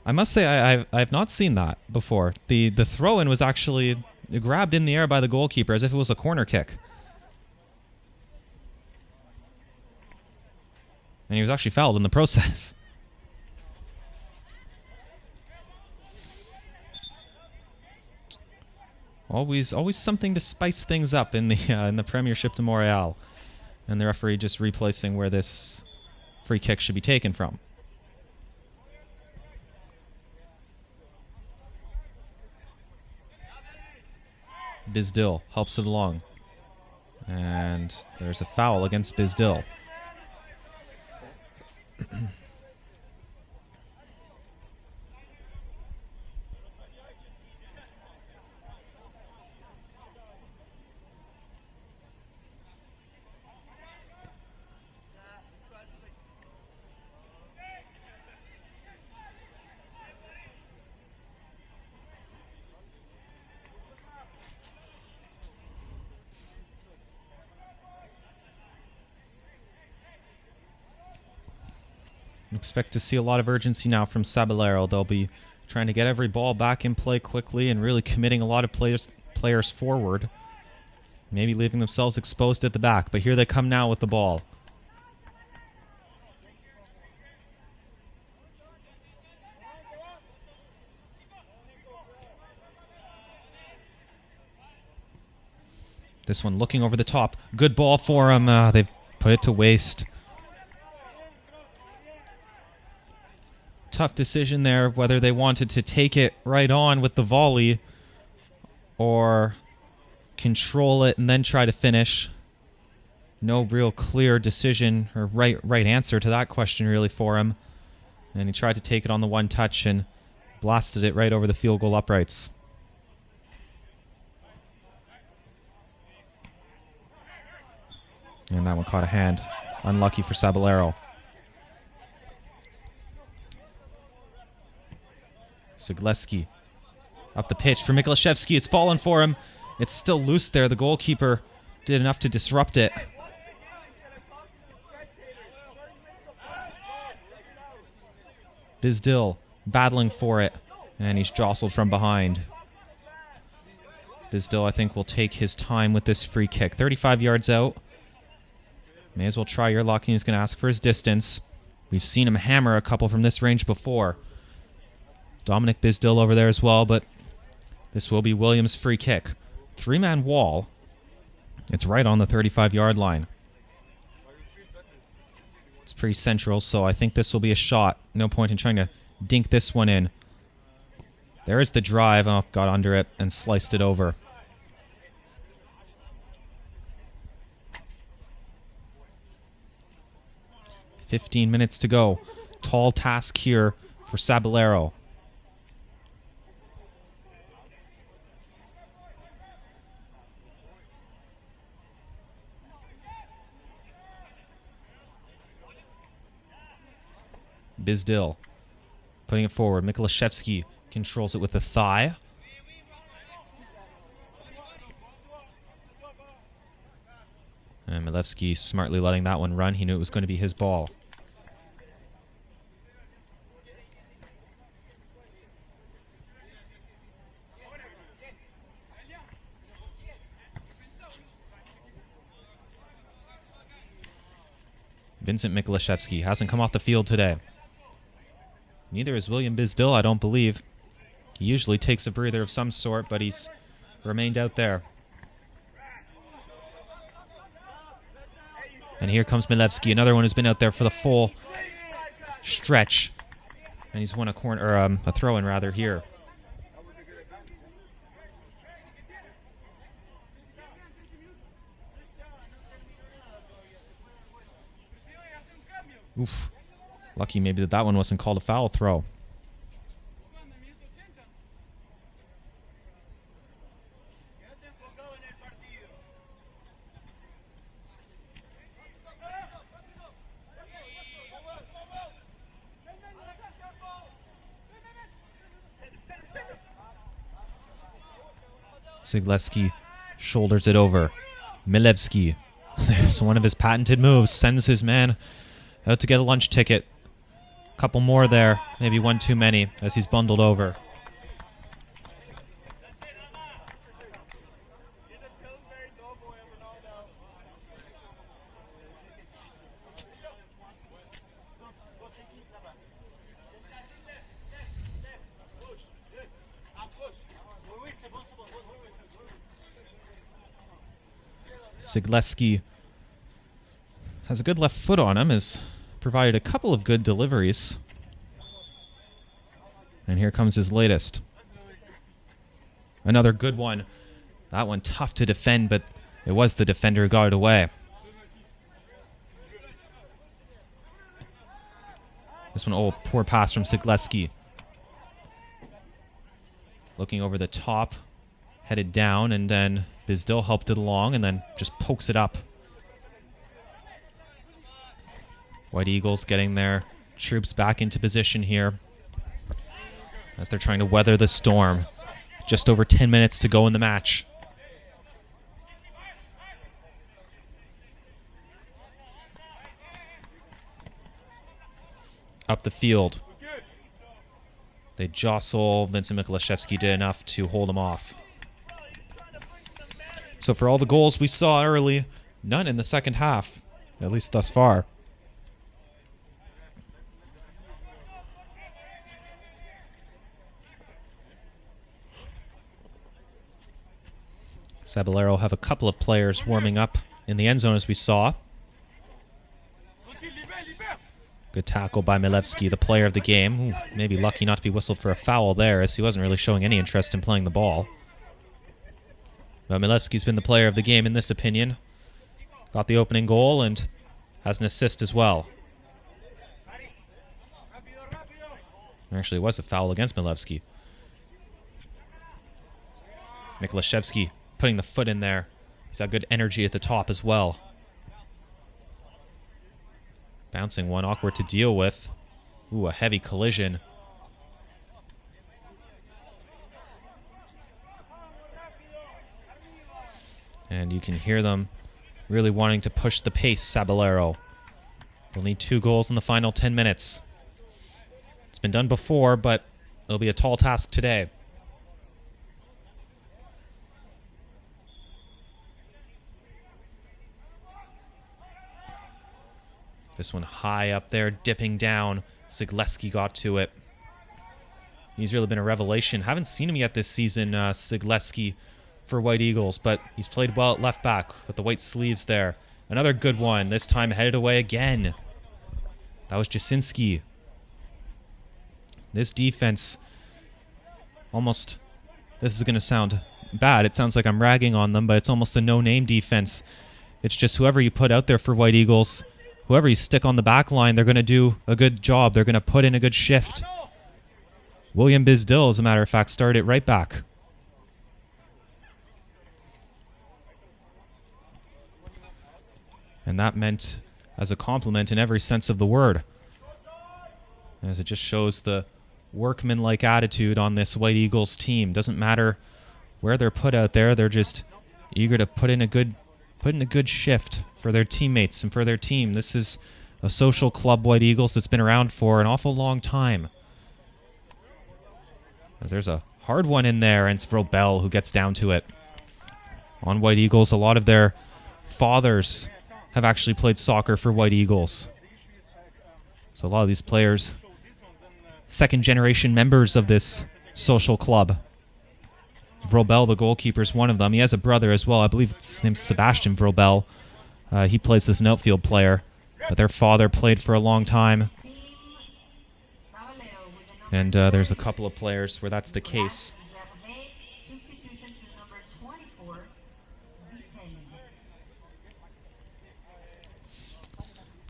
I must say I've not seen that before. The throw-in was actually grabbed in the air by the goalkeeper as if it was a corner kick. And he was actually fouled in the process. Always something to spice things up in the Premiership de Montreal. And the referee just replacing where this free kick should be taken from. Bizdil helps it along. And there's a foul against Bizdil. Expect to see a lot of urgency now from Sabalero. They'll be trying to get every ball back in play quickly and really committing a lot of players forward. Maybe leaving themselves exposed at the back, but here they come now with the ball. This one looking over the top. Good ball for him. They've put it to waste. Tough decision there whether they wanted to take it right on with the volley or control it and then try to finish. No real clear decision or right answer to that question really for him. And he tried to take it on the one touch and blasted it right over the field goal uprights. And that one caught a hand. Unlucky for Sabalero. Sigleski up the pitch for Mikolashevsky. It's fallen for him. It's still loose there. The goalkeeper did enough to disrupt it. Bizdil battling for it, and he's jostled from behind. Bizdil, I think, will take his time with this free kick. 35 yards out. May as well try your luck. He's going to ask for his distance. We've seen him hammer a couple from this range before. Dominic Bizdil over there as well, but this will be Williams' free kick. 3-man wall. It's right on the 35-yard line. It's pretty central, so I think this will be a shot. No point in trying to dink this one in. There is the drive. Oh, got under it and sliced it over. "15 minutes to go. Tall task here for Sabalero. Bizdil putting it forward. Mikolashevsky controls it with the thigh. And Milevski smartly letting that one run. He knew it was going to be his ball. Vincent Mikulashevsky hasn't come off the field today. Neither is William Bizdil, I don't believe. He usually takes a breather of some sort, but he's remained out there. And here comes Milevski, another one who's been out there for the full stretch. And he's won a corner, or a throw-in rather, here. Oof. Lucky maybe that one wasn't called a foul throw. Sigleski shoulders it over. Milevski. There's one of his patented moves. Sends his man out to get a lunch ticket. Couple more there. Maybe one too many as he's bundled over. Sigleski has a good left foot on him, has provided a couple of good deliveries. And here comes his latest. Another good one. That one tough to defend, but it was the defender who got it away. This one, oh, poor pass from Sigleski. Looking over the top, headed down, and then Bizdil helped it along and then just pokes it up. White Eagles getting their troops back into position here as they're trying to weather the storm. Just over 10 minutes to go in the match. Up the field. They jostle. Vincent Mikulashevsky did enough to hold him off. So for all the goals we saw early, none in the second half, at least thus far. Sabalero have a couple of players warming up in the end zone as we saw. Good tackle by Milevski, the player of the game. Ooh, maybe lucky not to be whistled for a foul there as he wasn't really showing any interest in playing the ball. But Milevski's been the player of the game in this opinion. Got the opening goal and has an assist as well. Actually, it was a foul against Milevski. Mikulashevsky putting the foot in there. He's got good energy at the top as well. Bouncing one, awkward to deal with. Ooh, a heavy collision. And you can hear them really wanting to push the pace, Sabalero. They'll need 2 goals in the final 10 minutes. It's been done before, but it'll be a tall task today. This one high up there, dipping down. Sigleski got to it. He's really been a revelation. Haven't seen him yet this season, Sigleski, for White Eagles, but he's played well at left back with the white sleeves there. Another good one, this time headed away again. That was Jasinski. This defense almost, this is going to sound bad. It sounds like I'm ragging on them, but it's almost a no-name defense. It's just whoever you put out there for White Eagles, whoever you stick on the back line, they're going to do a good job. They're going to put in a good shift. William Bizdil, as a matter of fact, started right back. And that meant as a compliment in every sense of the word, as it just shows the workman-like attitude on this White Eagles team. Doesn't matter where they're put out there, they're just eager to put in a good put in a good shift for their teammates and for their team. This is a social club, White Eagles, that's been around for an awful long time. As there's a hard one in there, and it's Vrobel who gets down to it. On White Eagles, a lot of their fathers have actually played soccer for White Eagles. So a lot of these players, second-generation members of this social club. Vrobel, the goalkeeper, is one of them. He has a brother as well. I believe his name's Sebastian Vrobel. He plays as an outfield player, but their father played for a long time. And there's a couple of players where that's the case.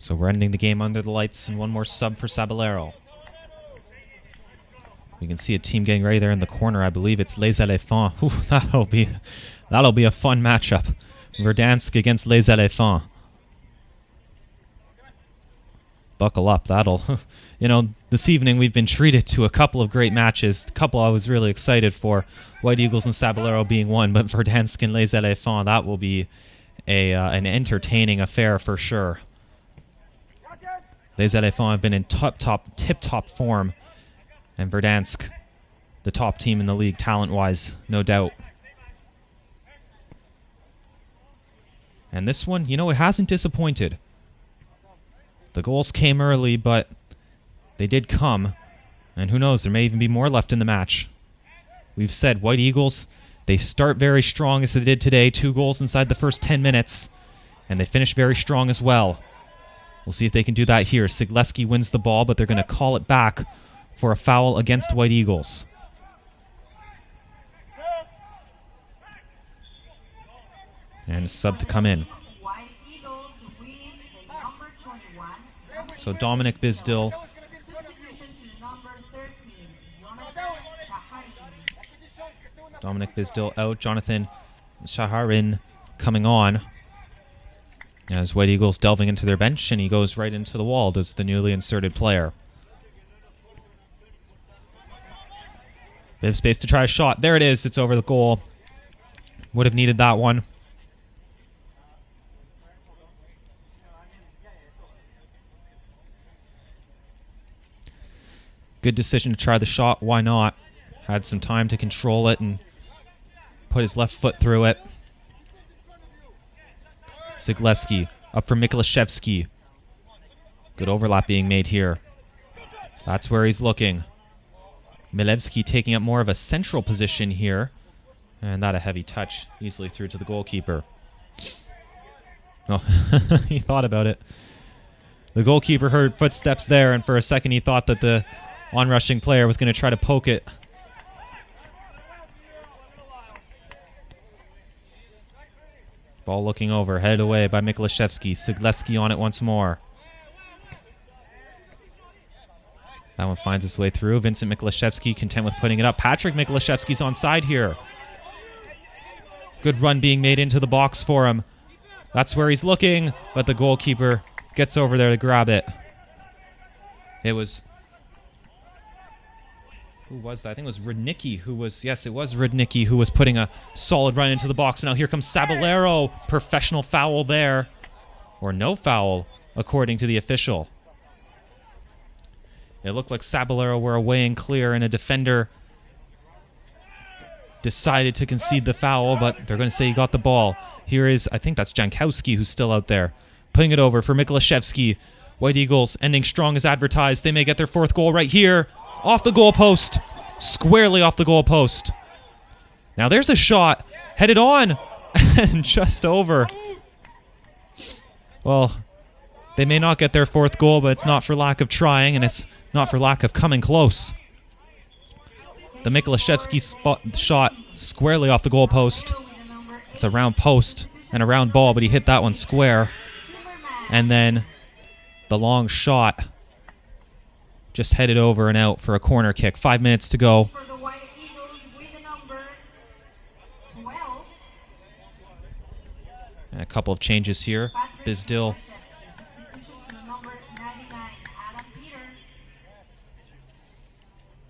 So we're ending the game under the lights, and one more sub for Sabalero. We can see a team getting ready there in the corner. I believe it's Les Elephants. Ooh, that'll be a fun matchup. Verdansk against Les Elephants. Buckle up. That'll, this evening we've been treated to a couple of great matches. A couple I was really excited for. White Eagles and Sabalero being one, but Verdansk and Les Elephants, that will be an entertaining affair for sure. Les Elephants have been in tip-top form. And Verdansk, the top team in the league talent-wise, no doubt. And this one, it hasn't disappointed. The goals came early, but they did come. And who knows, there may even be more left in the match. We've said White Eagles, they start very strong as they did today. 2 goals inside the first 10 minutes. And they finish very strong as well. We'll see if they can do that here. Sigleski wins the ball, but they're going to call it back for a foul against White Eagles. And a sub to come in. So Dominic Bizdil. Dominic Bizdil out. Jonathan Shaharin coming on. As White Eagles delving into their bench, and he goes right into the wall, does the newly inserted player. They have space to try a shot. There it is. It's over the goal. Would have needed that one. Good decision to try the shot. Why not? Had some time to control it and put his left foot through it. Sigleski up for Mikolashevsky. Good overlap being made here. That's where he's looking. Milevsky taking up more of a central position here. And that a heavy touch, easily through to the goalkeeper. Oh, he thought about it. The goalkeeper heard footsteps there, and for a second he thought that the onrushing player was going to try to poke it. Ball looking over, headed away by Mikolashevsky. Sigleski on it once more. That one finds its way through. Vincent Mikolashevsky content with putting it up. Patrick Mikolashevsky's onside here. Good run being made into the box for him. That's where he's looking, but the goalkeeper gets over there to grab it. It was... Who was that? I think it was Rudnicki who was... Yes, it was Rudnicki who was putting a solid run into the box. But now here comes Sabalero. Professional foul there. Or no foul, according to the official. It looked like Sabalero were away and clear, and a defender decided to concede the foul, but they're going to say he got the ball. Here is, I think that's Jankowski who's still out there. Putting it over for Mikolashevsky. White Eagles ending strong as advertised. They may get their 4th goal right here. Off the goalpost. Squarely off the goalpost. Now there's a shot. Headed on. And just over. Well, they may not get their 4th goal, but it's not for lack of trying, and it's not for lack of coming close. The Mikolashevsky shot squarely off the goalpost. It's a round post and a round ball, but he hit that one square. And then the long shot just headed over and out for a corner kick. 5 minutes to go. And a couple of changes here. Bizdil.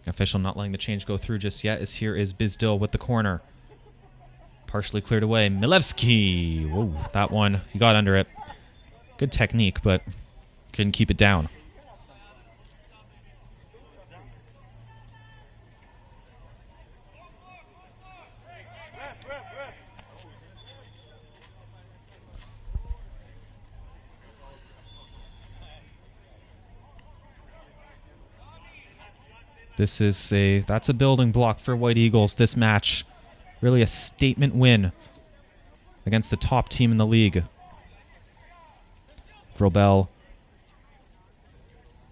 Official not letting the change go through just yet, as here is Bizdil with the corner. Partially cleared away. Milevsky. Whoa, that one. He got under it. Good technique, but couldn't keep it down. That's a building block for White Eagles this match. Really a statement win against the top team in the league. Vrobel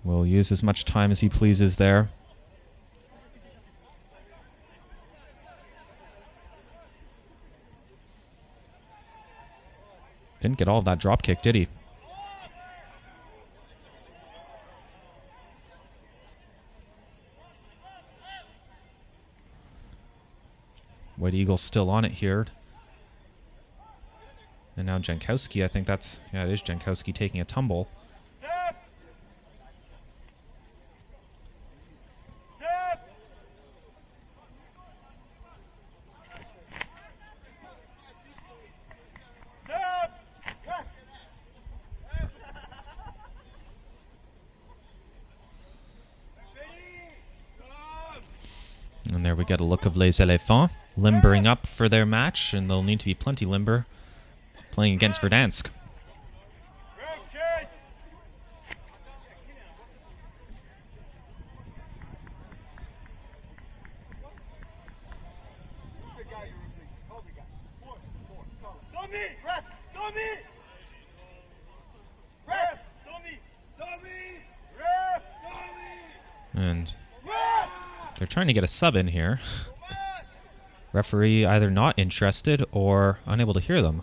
will use as much time as he pleases there. Didn't get all of that drop kick, did he? White Eagles still on it here. And now Jankowski, I think that's... Yeah, it is Jankowski taking a tumble. And there we get a look of Les Elephants limbering up for their match, and they'll need to be plenty limber playing against Verdansk. And they're trying to get a sub in here. Referee either not interested or unable to hear them.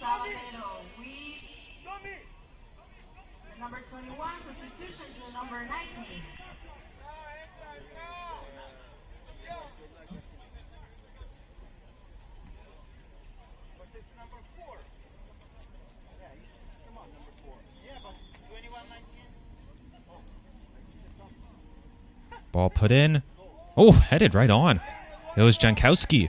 Sabalero with number 21, substitution to number 19. Ball put in. Oh, headed right on. It was Jankowski.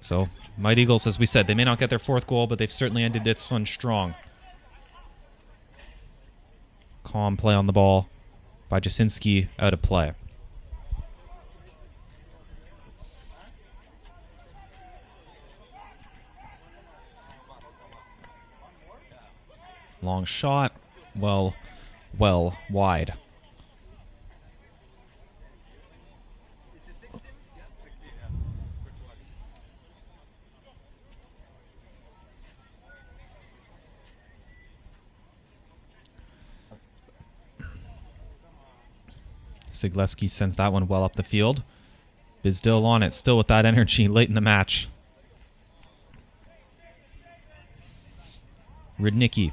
So, White Eagles, as we said, they may not get their fourth goal, but they've certainly ended this one strong. Calm play on the ball by Jasinski, out of play. Long shot. Well wide. Sigleski sends that one well up the field. Bizdil on it, still with that energy late in the match. Rudnicki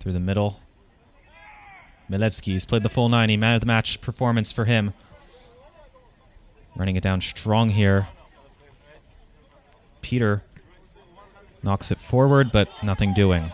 through the middle. Milevsky's played the full 90. Man of the match performance for him. Running it down strong here. Peter knocks it forward, but nothing doing.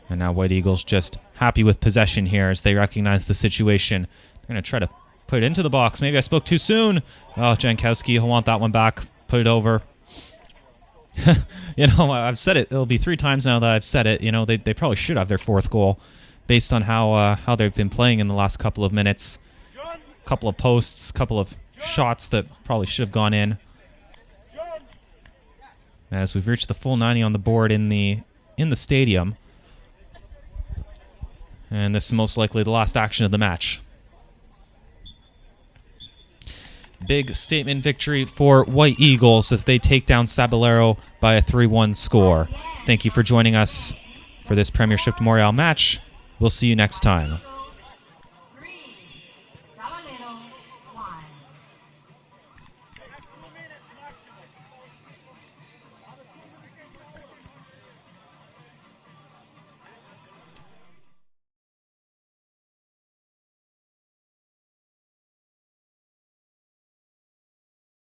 And now White Eagles just happy with possession here as they recognize the situation. They're going to try to put it into the box. Maybe I spoke too soon. Oh, Jankowski, he'll want that one back. Put it over. You know, I've said it. It'll be 3 times now that I've said it. You know, they probably should have their 4th goal based on how they've been playing in the last couple of minutes. Couple of posts, couple of shots that probably should have gone in. As we've reached the full 90 on the board in the stadium. And this is most likely the last action of the match. Big statement victory for White Eagles as they take down Sabalero by a 3-1 score. Thank you for joining us for this Premiership Montreal match. We'll see you next time.